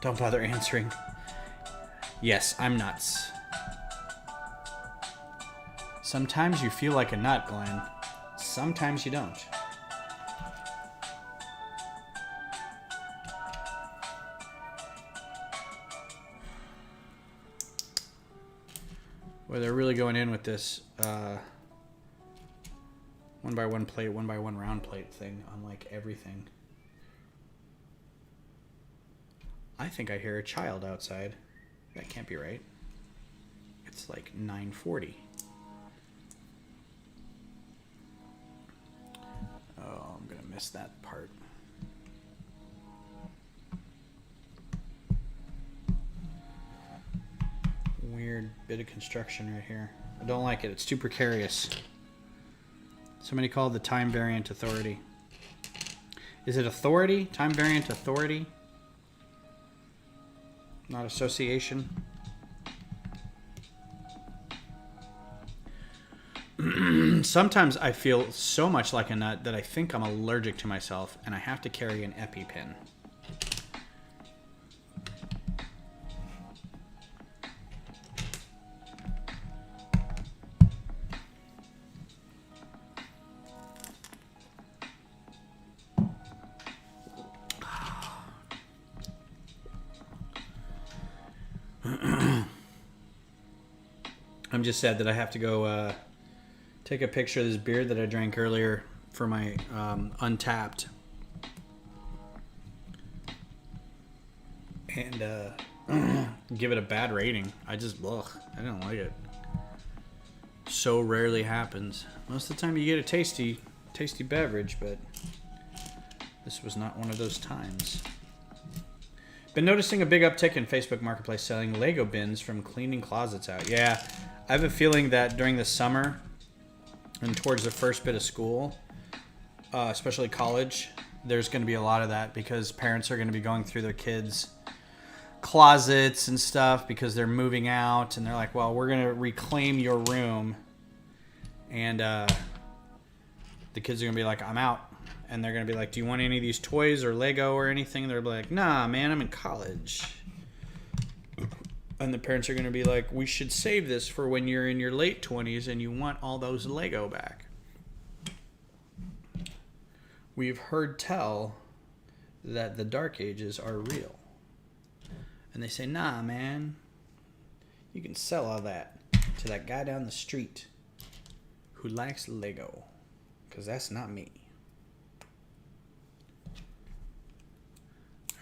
A: Don't bother answering. Yes, I'm nuts. Sometimes you feel like a nut, Glenn. Sometimes you don't. Well, they're really going in with this 1x1 plate, 1x1 round plate thing on like everything. I think I hear a child outside. That can't be right. It's like 9:40. Oh, I'm gonna miss that part. Weird bit of construction right here. I don't like it. It's too precarious. Somebody called the time variant authority. Is it authority? Time variant authority? Not association? Sometimes I feel so much like a nut that I think I'm allergic to myself and I have to carry an EpiPen. I'm just sad that I have to go take a picture of this beer that I drank earlier for my Untapped. And give it a bad rating. I don't like it. So rarely happens. Most of the time you get a tasty beverage, but This was not one of those times. Been noticing a big uptick in Facebook Marketplace selling Lego bins from cleaning closets out. Yeah, I have a feeling that during the summer and towards the first bit of school, especially college, there's going to be a lot of that because parents are going to be going through their kids' closets and stuff because they're moving out and they're like, well, we're going to reclaim your room. And the kids are going to be like, I'm out. And they're going to be like, do you want any of these toys or Lego or anything? And they're like, nah, man, I'm in college. And the parents are going to be like, we should save this for when you're in your late 20s and you want all those Lego back. We've heard tell that the Dark Ages are real. And they say, nah, man, you can sell all that to that guy down the street who likes Lego. Because that's not me.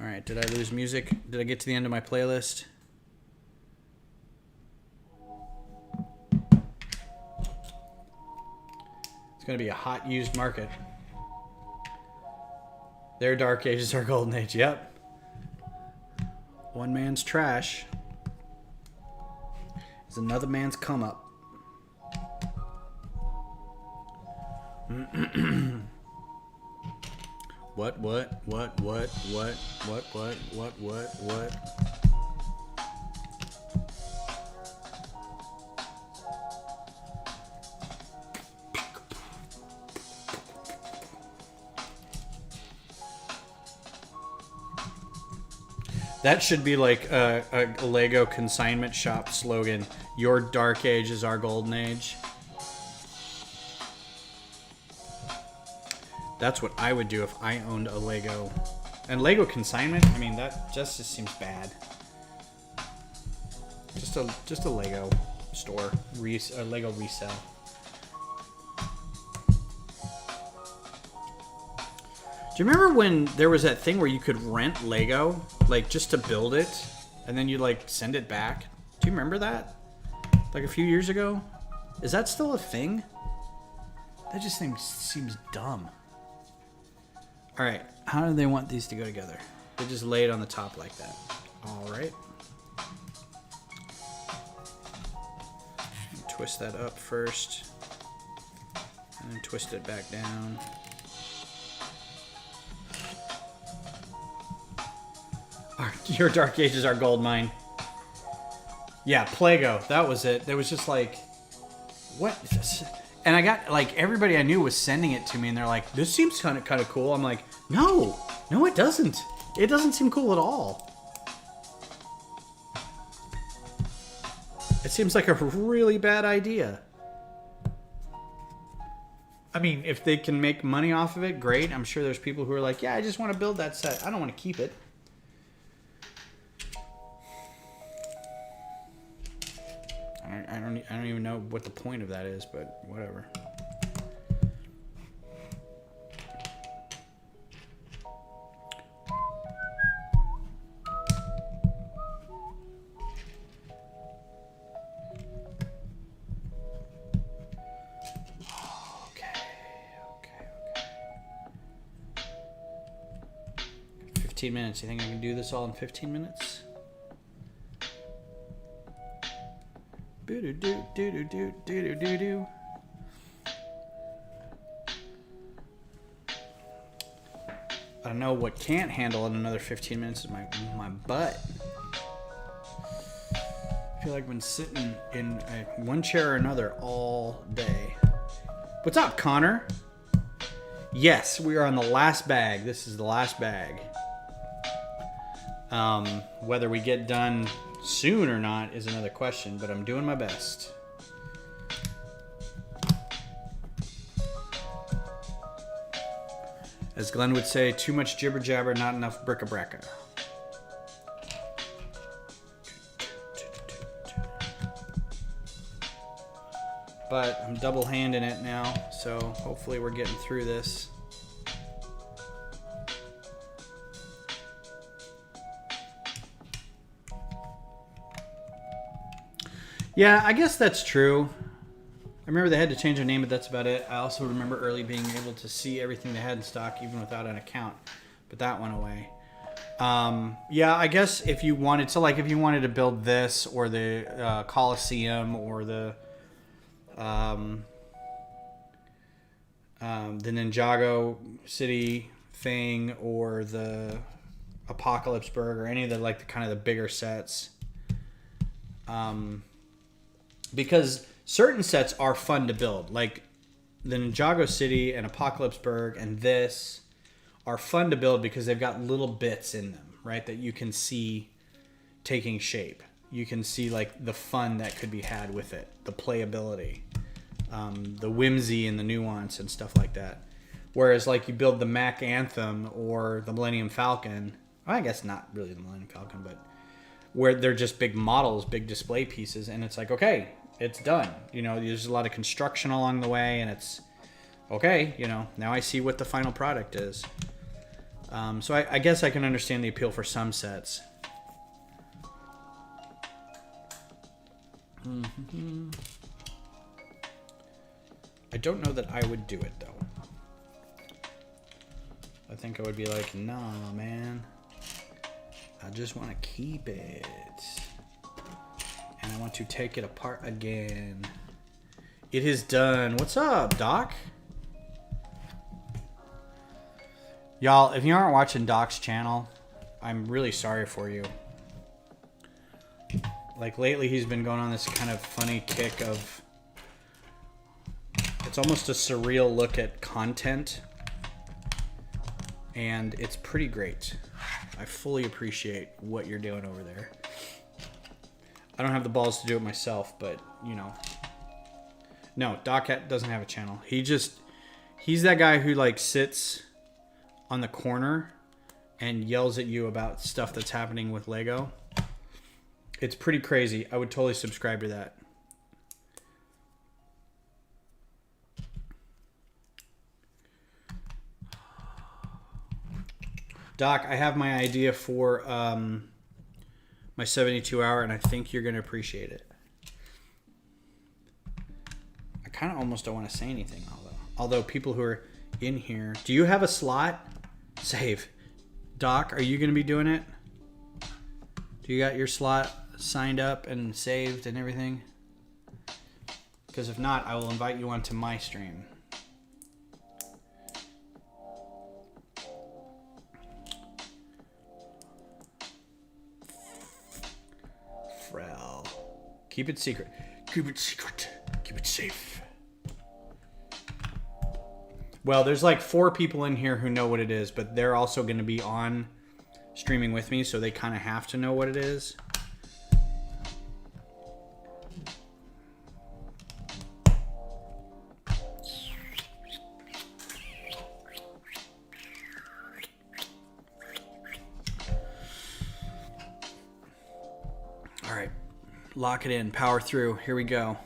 A: All right, did I lose music? Did I get to the end of my playlist? It's going to be a hot used market. Their Dark Ages are Golden Age. Yep. One man's trash is another man's come up. What? That should be like a Lego consignment shop slogan. Your Dark Age is our Golden Age. That's what I would do if I owned a Lego. And Lego consignment, I mean, that just seems bad. Just a Lego store, a Lego resale. Do you remember when there was that thing where you could rent Lego, like just to build it, and then you like send it back? Do you remember that? Like a few years ago? Is that still a thing? That just seems dumb. All right, how do they want these to go together? They just lay it on the top like that. All right. Twist that up first, and then twist it back down. Your Dark Ages are gold mine. Yeah, Plego. That was it. There was just like, what is this? And I got, like, everybody I knew was sending it to me, and they're like, this seems kind of cool. I'm like, no, it doesn't. It doesn't seem cool at all. It seems like a really bad idea. I mean, if they can make money off of it, great. I'm sure there's people who are like, yeah, I just want to build that set. I don't want to keep it. I don't even know what the point of that is, but whatever. Okay. 15 minutes. You think I can do this all in 15 minutes? Do. I don't know what can't handle in another 15 minutes is my butt. I feel like I've been sitting in one chair or another all day. What's up, Connor? Yes, we are on the last bag. This is the last bag. Whether we get done soon or not is another question, but I'm doing my best. As Glenn would say, too much jibber jabber, not enough bric-a-braca. But I'm double handing it now, so hopefully we're getting through this. Yeah, I guess that's true. remember they had to change their name, but that's about it. I also remember early being able to see everything they had in stock, even without an account. But that went away. Yeah, I guess if you wanted to, like, if you wanted to build this or the Coliseum or the Ninjago City thing or the Apocalypseburg or any of the, like, the kind of the bigger sets, because certain sets are fun to build, like the Ninjago City and Apocalypseburg and this are fun to build because they've got little bits in them, right, that you can see taking shape. You can see, like, the fun that could be had with it, the playability, the whimsy and the nuance and stuff like that. Whereas, like, you build the Mac Anthem or the Millennium Falcon, well, I guess not really the Millennium Falcon, but where they're just big models, big display pieces, and it's like, okay, it's done. You know, there's a lot of construction along the way, and it's okay, you know, now I see what the final product is. So I guess I can understand the appeal for some sets. Mm-hmm. I don't know that I would do it, though. I think I would be like, nah, man. I just want to keep it. And I want to take it apart again. It is done. What's up, Doc? Y'all, if you aren't watching Doc's channel, I'm really sorry for you. Like, lately he's been going on this kind of funny kick of... It's almost a surreal look at content. And it's pretty great. I fully appreciate what you're doing over there. I don't have the balls to do it myself, but, you know. No, Doc doesn't have a channel. He's that guy who, like, sits on the corner and yells at you about stuff that's happening with Lego. It's pretty crazy. I would totally subscribe to that. Doc, I have my idea for my 72 hour, and I think you're going to appreciate it. I kind of almost don't want to say anything, although people who are in here... Do you have a slot? Save. Doc, are you going to be doing it? Do you got your slot signed up and saved and everything? Because if not, I will invite you onto my stream. Frel. Keep it secret. Keep it secret. Keep it safe. Well, there's like 4 people in here who know what it is, but they're also going to be on streaming with me, so they kind of have to know what it is. All right, lock it in, power through. Here we go.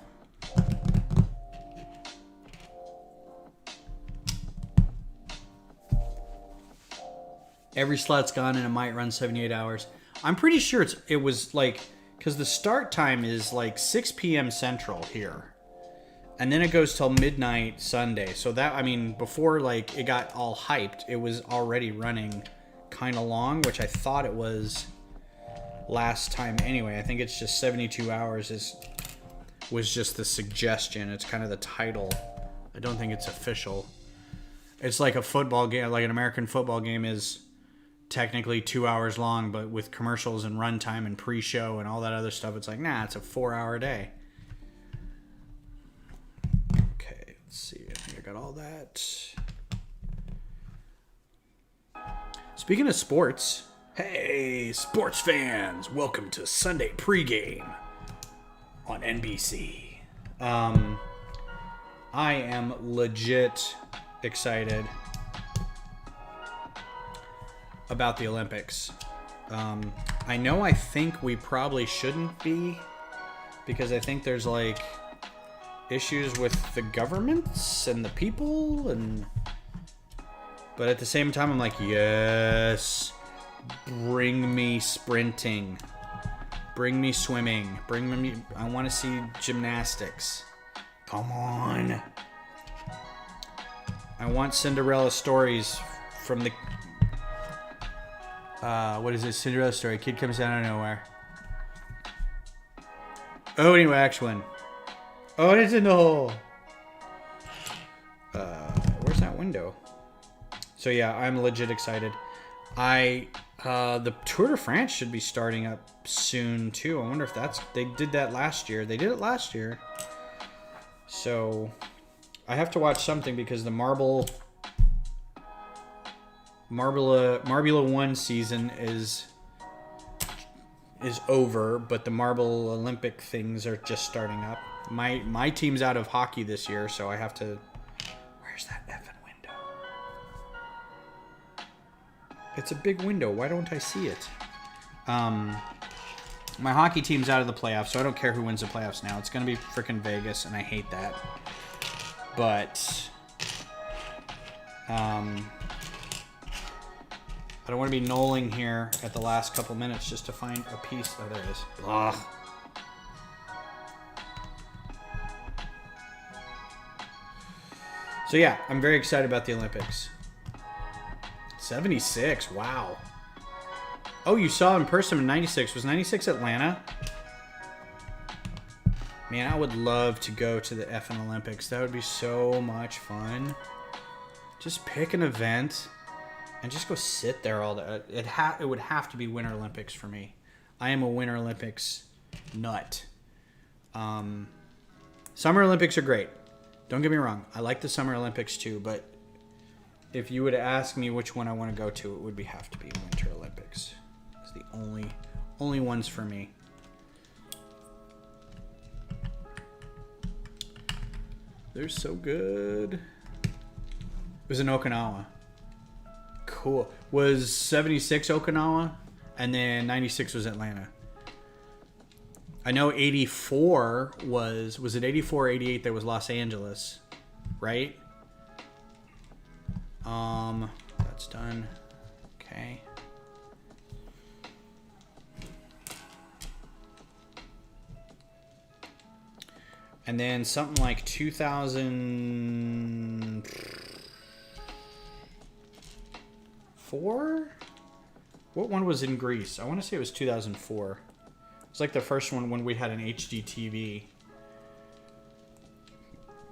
A: Every slot's gone and it might run 78 hours. I'm pretty sure it was like, because the start time is like 6 p.m. Central here. And then it goes till midnight Sunday. So that, I mean, before like it got all hyped, it was already running kind of long, which I thought it was last time anyway. I think it's just 72 hours was just the suggestion. It's kind of the title. I don't think it's official. It's like a football game, like an American football game is technically 2 hours long, but with commercials and runtime and pre-show and all that other stuff, it's like, nah, it's a 4-hour day. Okay, let's see. I think I got all that. Speaking of sports, hey, sports fans, welcome to Sunday pregame on NBC. I am legit excited about the Olympics. I think we probably shouldn't be, because I think there's like issues with the governments and the people, but at the same time I'm like, yes, bring me sprinting, bring me swimming, I want to see gymnastics. Come on. I want Cinderella stories from the... what is it? Cinderella story. Kid comes out of nowhere. Oh, anyway, actually. Oh, it's in the hole. Where's that window? So yeah, I'm legit excited. The Tour de France should be starting up soon too. I wonder if they did that last year. They did it last year. So I have to watch something because the Marbula 1 season is over, but the Marble Olympic things are just starting up. My team's out of hockey this year, so I have to... Where's that effing window? It's a big window. Why don't I see it? My hockey team's out of the playoffs, so I don't care who wins the playoffs now. It's going to be freaking Vegas, and I hate that. But... I don't want to be knolling here at the last couple minutes just to find a piece. Oh, there it is. Ugh. So yeah, I'm very excited about the Olympics. 76, wow. Oh, you saw in person in 96. Was 96 Atlanta? Man, I would love to go to the effing Olympics. That would be so much fun. Just pick an event and just go sit there all day. It would have to be Winter Olympics for me. I am a Winter Olympics nut. Summer Olympics are great. Don't get me wrong. I like the Summer Olympics too, but if you would ask me which one I want to go to, it would have to be Winter Olympics. It's the only ones for me. They're so good. It was in Okinawa. Cool. Was 76 Okinawa, and then 96 was Atlanta. I know 84 was it 84 or 88 that was Los Angeles, right? That's done. Okay. And then something like 2004? What one was in Greece? I want to say it was 2004. It was like the first one when we had an HD TV.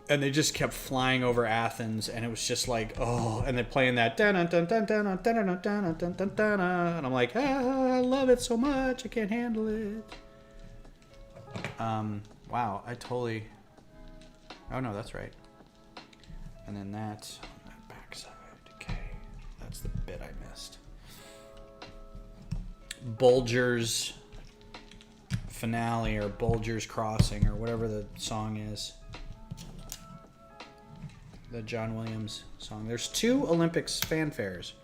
A: And they just kept flying over Athens, and it was just like, oh, and they're playing that dun dun dun dun dun dun dun dun dun dun dun, and I'm like, I love it so much, I can't handle it. Wow, I totally. Oh no, that's right. And then that's on that backside. Okay, that's the bit I missed. Bulger's Finale or Bulger's Crossing or whatever the song is. The John Williams song. There's 2 Olympics fanfares.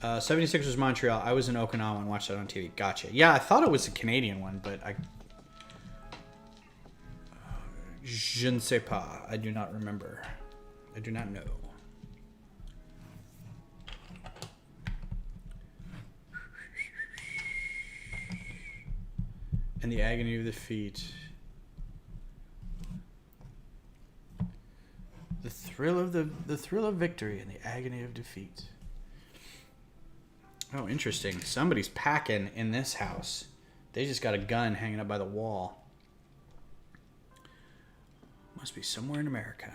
A: 76 was Montreal. I was in Okinawa and watched that on TV. Gotcha. Yeah, I thought it was a Canadian one, but je ne sais pas. I do not remember. I do not know. And the agony of defeat. The thrill of victory and the agony of defeat. Oh, interesting. Somebody's packing in this house. They just got a gun hanging up by the wall. Must be somewhere in America.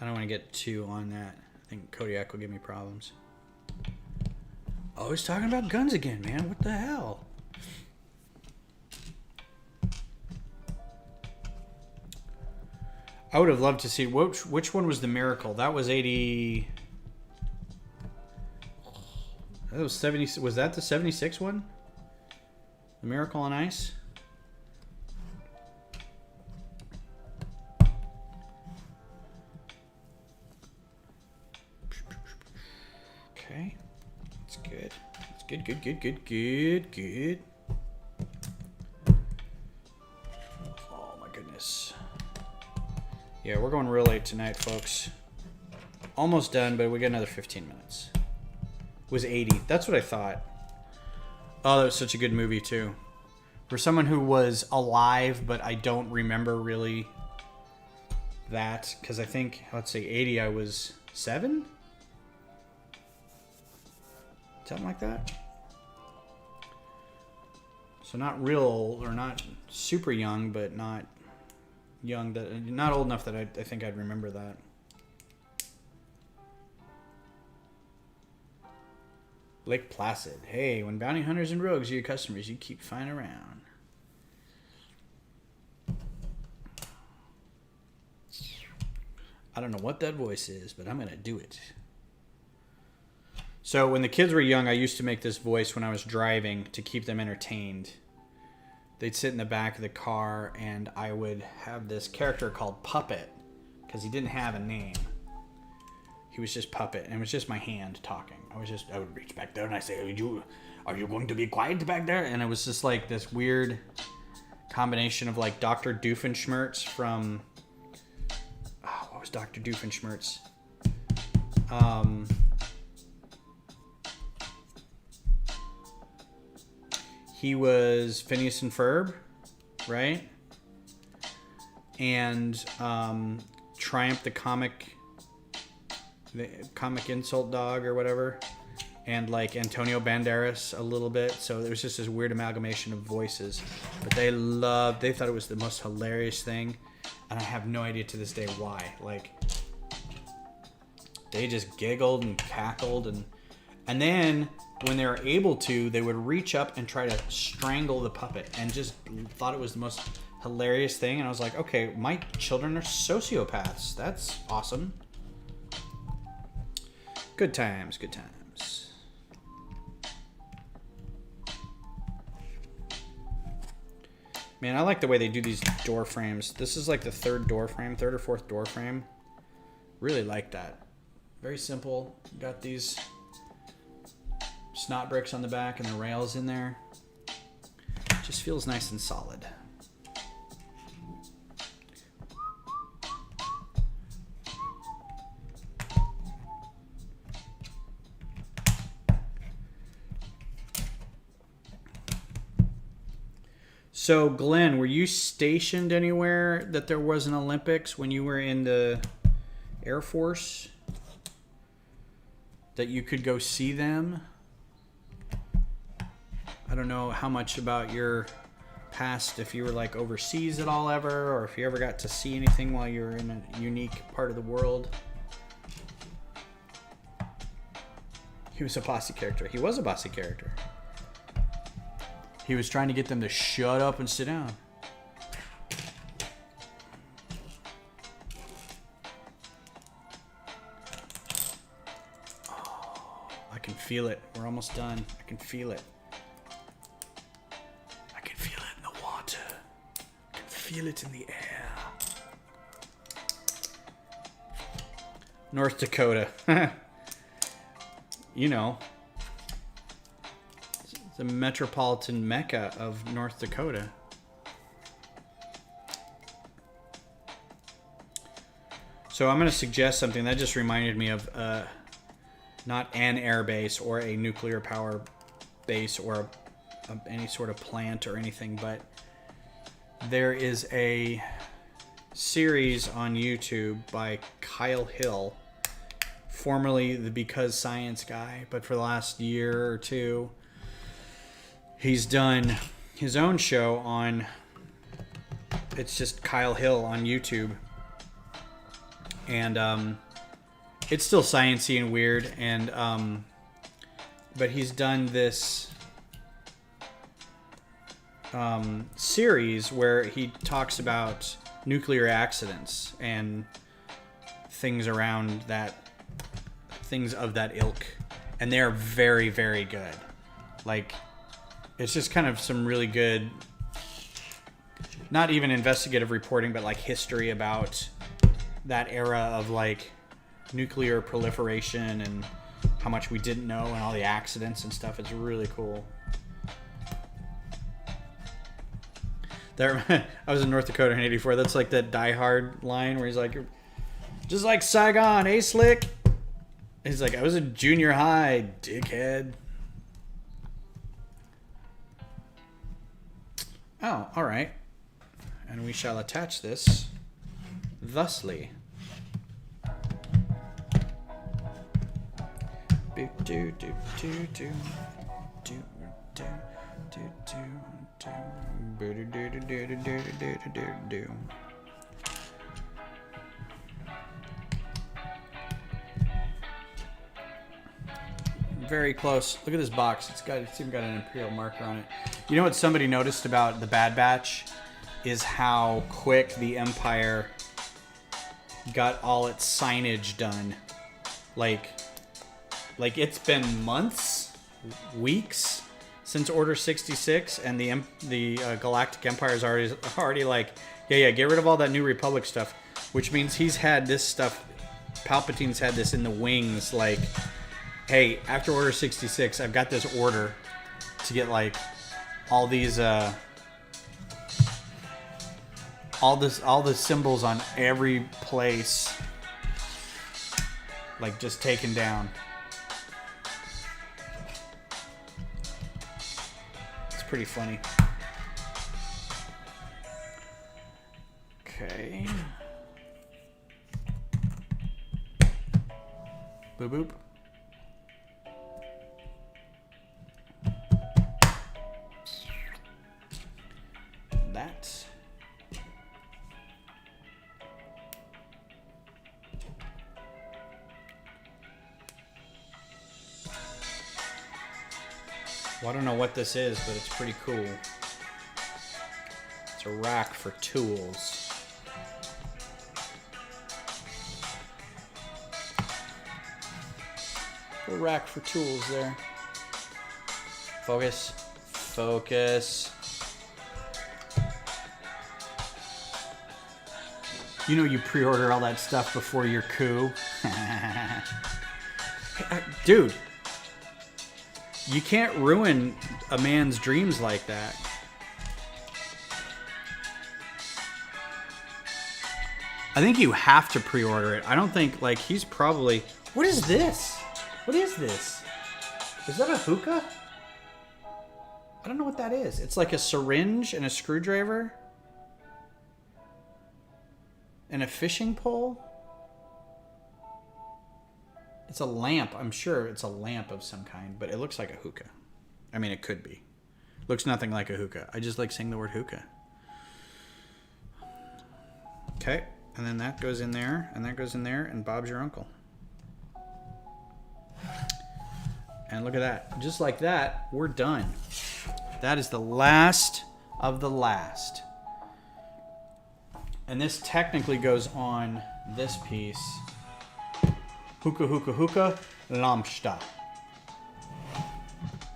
A: I don't want to get too on that. I think Kodiak will give me problems. Oh, he's talking about guns again, man. What the hell? I would have loved to see which one was the Miracle. That was 80. That was 70. Was that the 76 one? The Miracle on Ice. Okay, that's good. That's good. Good. Oh my goodness. Yeah, we're going real late tonight, folks. Almost done, but we got another 15 minutes. It was 80. That's what I thought. Oh, that was such a good movie, too. For someone who was alive, but I don't remember really that, because I think, let's say 80, I was 7? Something like that. So not real, or not super young, but not young, that not old enough that I think I'd remember that. Lake Placid. Hey, when bounty hunters and rogues are your customers, you keep fine around. I don't know what that voice is, but I'm going to do it. So when the kids were young, I used to make this voice when I was driving to keep them entertained. They'd sit in the back of the car, and I would have this character called Puppet, because he didn't have a name. He was just Puppet, and it was just my hand talking. I would reach back there and I say, are you going to be quiet back there? And it was just like this weird combination of like Dr. Doofenshmirtz from... Oh, what was Dr. Doofenshmirtz? He was Phineas and Ferb, right? And Triumph the comic insult dog or whatever, and like Antonio Banderas a little bit. So it was just this weird amalgamation of voices, but they thought it was the most hilarious thing, and I have no idea to this day why. Like, they just giggled and cackled, and then when they were able to, they would reach up and try to strangle the puppet, and just thought it was the most hilarious thing. And I was like, okay, my children are sociopaths. That's awesome. Good times, good times. Man, I like the way they do these door frames. This is like the third or fourth door frame. Really like that. Very simple. Got these snot bricks on the back and the rails in there. Just feels nice and solid. So, Glenn, were you stationed anywhere that there was an Olympics when you were in the Air Force? That you could go see them? I don't know how much about your past, if you were like overseas at all ever, or if you ever got to see anything while you were in a unique part of the world. He was a bossy character. He was a bossy character. He was trying to get them to shut up and sit down. Oh, I can feel it. We're almost done. I can feel it. I can feel it in the water. I can feel it in the air. North Dakota. You know. The metropolitan mecca of North Dakota. So I'm going to suggest something that just reminded me of not an air base or a nuclear power base or any sort of plant or anything, but there is a series on YouTube by Kyle Hill, formerly the Because Science guy, but for the last year or two, he's done his own show on, it's just Kyle Hill on YouTube. And it's still sciencey and weird, and but he's done this series where he talks about nuclear accidents and things around that, things of that ilk, and they're very, very good. Like, it's just kind of some really good, not even investigative reporting, but like history about that era of like nuclear proliferation and how much we didn't know and all the accidents and stuff. It's really cool. There, I was in North Dakota in '84. That's like that Die Hard line where he's like, just like Saigon, eh, Slick? He's like, I was in junior high, dickhead. Oh, all right. And we shall attach this thusly. Do do do do do do do do do do. Very close. Look at this box. It's even got an imperial marker on it. You know what somebody noticed about the Bad Batch is how quick the Empire got all its signage done. Like it's been months, weeks since Order 66, and the Galactic Empire is already like, yeah, get rid of all that New Republic stuff, which means he's had this stuff. Palpatine's had this in the wings, like, hey, after Order 66, I've got this order to get like all these all the symbols on every place like just taken down. It's pretty funny. Okay. Boop boop. That. Well, I don't know what this is, but it's pretty cool. It's a rack for tools. A rack for tools there. Focus. Focus. You know you pre-order all that stuff before your coup. Dude, you can't ruin a man's dreams like that. I think you have to pre-order it. I don't think, like, he's probably... What is this? What is this? Is that a hookah? I don't know what that is. It's like a syringe and a screwdriver. And a fishing pole? It's a lamp. I'm sure it's a lamp of some kind, but it looks like a hookah. I mean, it could be. Looks nothing like a hookah. I just like saying the word hookah. Okay, and then that goes in there, and that goes in there, and Bob's your uncle. And look at that. Just like that, we're done. That is the last of the last. And this technically goes on this piece. Hookah, hookah, hookah, lamsta.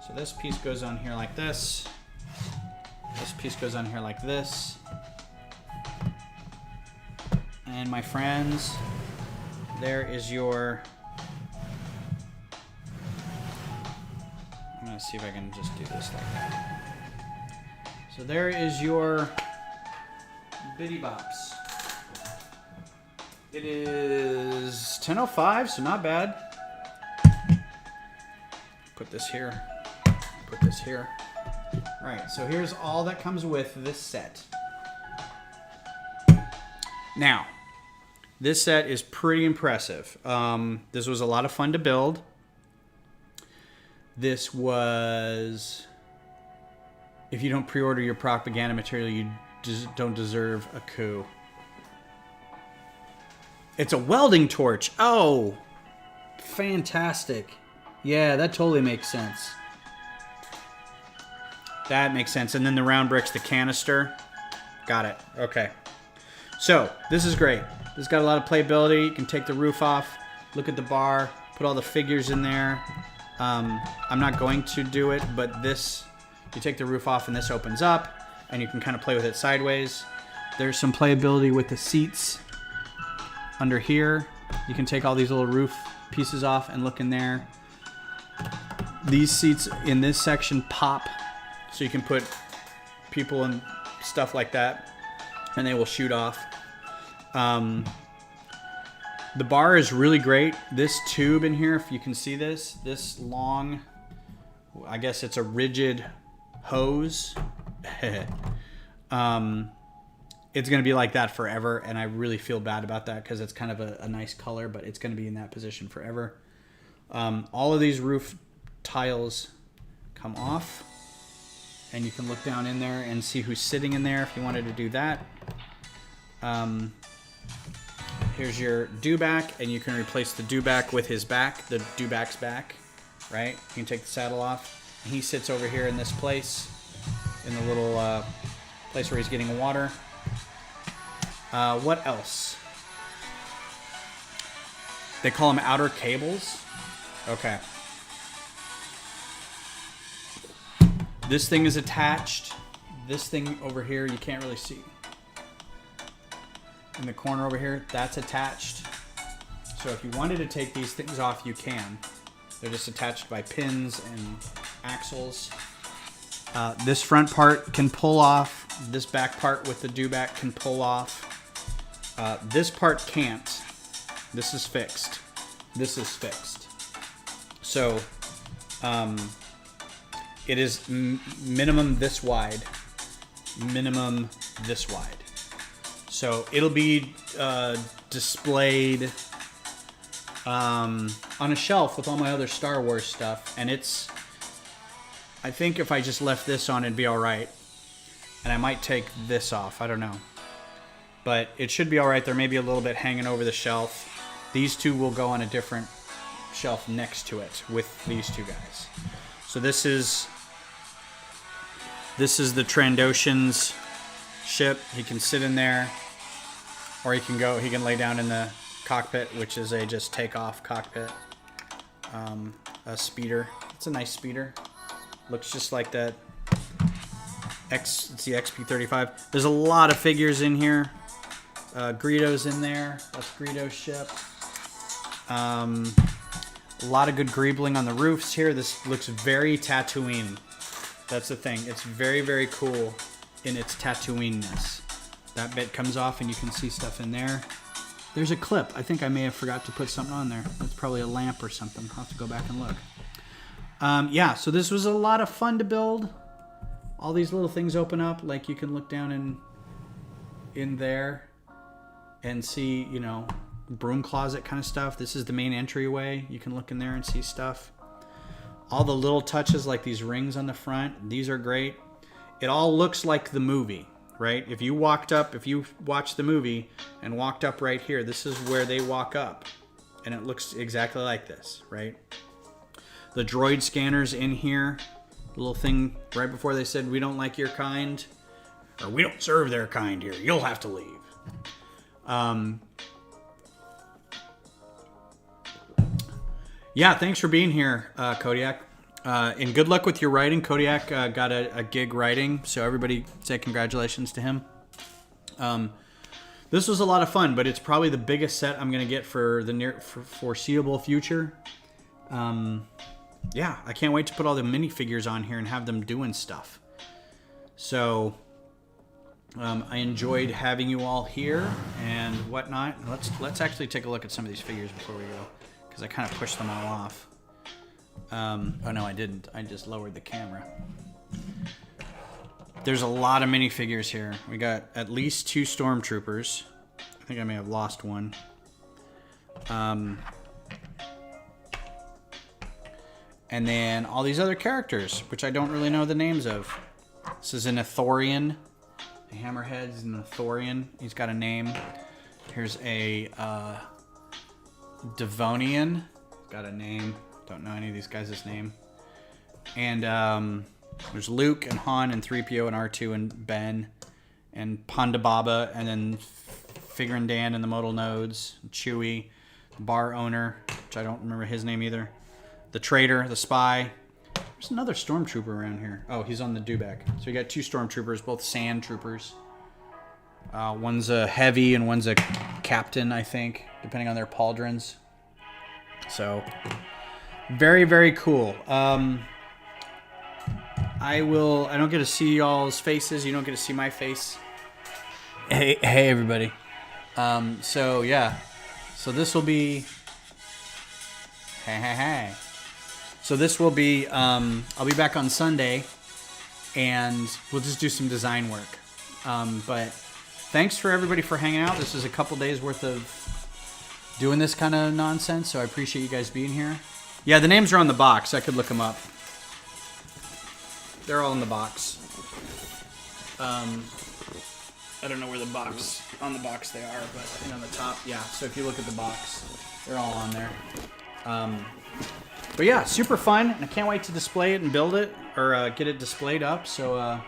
A: So this piece goes on here like this. This piece goes on here like this. And my friends, there is your... I'm going to see if I can just do this like that. So there is your Bitty Bops. It is 10:05, so not bad. Put this here. Put this here. All right, so here's all that comes with this set. Now, this set is pretty impressive. This was a lot of fun to build. This was... If you don't pre-order your propaganda material, you don't deserve a coup. It's a welding torch. Oh, fantastic. Yeah, that totally makes sense. That makes sense. And then the round bricks, the canister. Got it. Okay. So, this is great. This has got a lot of playability. You can take the roof off, look at the bar, put all the figures in there. I'm not going to do it, but this, you take the roof off and this opens up, and you can kind of play with it sideways. There's some playability with the seats. Under here, you can take all these little roof pieces off and look in there. These seats in this section pop, so you can put people and stuff like that, and they will shoot off. The bar is really great. This tube in here, if you can see this long, I guess it's a rigid hose. it's going to be like that forever. And I really feel bad about that because it's kind of a nice color, but it's going to be in that position forever. All of these roof tiles come off, and you can look down in there and see who's sitting in there if you wanted to do that. Here's your dewback, and you can replace the dewback with his back, the dewback's back, right? You can take the saddle off, and he sits over here in this place, in the little place where he's getting water. What else? They call them outer cables. Okay. This thing is attached. This thing over here, you can't really see. In the corner over here, that's attached. So if you wanted to take these things off, you can. They're just attached by pins and axles. This front part can pull off. This back part with the dewback can pull off. This part can't. This is fixed. This is fixed. So it is minimum this wide. Minimum this wide. So it'll be displayed on a shelf with all my other Star Wars stuff. And it's, I think if I just left this on, it'd be all right. And I might take this off. I don't know. But it should be all right. There may be a little bit hanging over the shelf. These two will go on a different shelf next to it with these two guys. So this is the Trandoshan's ship. He can sit in there, or he can lay down in the cockpit, which is a just takeoff cockpit. A speeder. It's a nice speeder. Looks just like that. It's the XP-35. There's a lot of figures in here. Greedo's in there. That's Greedo's ship. A lot of good greebling on the roofs here. This looks very Tatooine. That's the thing. It's very, very cool in its Tatooine-ness. That bit comes off and you can see stuff in there. There's a clip. I think I may have forgot to put something on there. That's probably a lamp or something. I'll have to go back and look. Yeah, so this was a lot of fun to build. All these little things open up. Like you can look down in there and see, you know, broom closet kind of stuff. This is the main entryway. You can look in there and see stuff. All the little touches like these rings on the front, these are great. It all looks like the movie, right? If you watched the movie and walked up right here, this is where they walk up. And it looks exactly like this, right? The droid scanners in here, the little thing right before they said, we don't like your kind, or we don't serve their kind here. You'll have to leave. Yeah, thanks for being here, Kodiak. And good luck with your writing. Kodiak got a gig writing, so everybody say congratulations to him. This was a lot of fun, but it's probably the biggest set I'm going to get for the foreseeable future. Yeah, I can't wait to put all the minifigures on here and have them doing stuff. So I enjoyed having you all here and whatnot. Let's actually take a look at some of these figures before we go, because I kind of pushed them all off. Oh no, I didn't. I just lowered the camera. There's a lot of minifigures here. We got at least 2 stormtroopers. I think I may have lost one. And then all these other characters, which I don't really know the names of. This is an Ithorian. The Hammerhead's an Ithorian. He's got a name. Here's a Devonian. Got a name. Don't know any of these guys' name. And there's Luke and Han and 3PO and R2 and Ben and Ponda Baba, and then Figure and Dan and the Modal Nodes, Chewie, the bar owner, which I don't remember his name either. The traitor, the spy. There's another stormtrooper around here. Oh, he's on the dewback. So you got 2 stormtroopers, both sand troopers. One's a heavy and one's a captain, I think, depending on their pauldrons. So very, very cool. I don't get to see y'all's faces. You don't get to see my face. Hey everybody. So yeah. So this will be. Hey. So this will be. I'll be back on Sunday, and we'll just do some design work. But thanks for everybody for hanging out. This is a couple days worth of doing this kind of nonsense, so I appreciate you guys being here. Yeah, the names are on the box. I could look them up. They're all in the box. I don't know where on the box they are, but on the top, yeah. So if you look at the box, they're all on there. But yeah, super fun, and I can't wait to display it and build it, or get it displayed up. So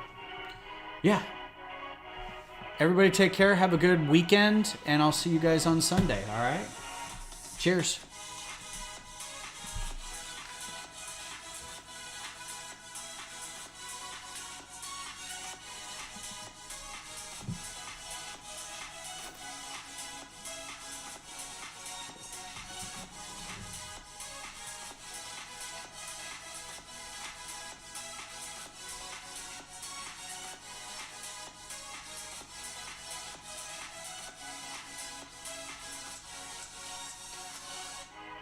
A: yeah. Everybody take care, have a good weekend, and I'll see you guys on Sunday, all right? Cheers.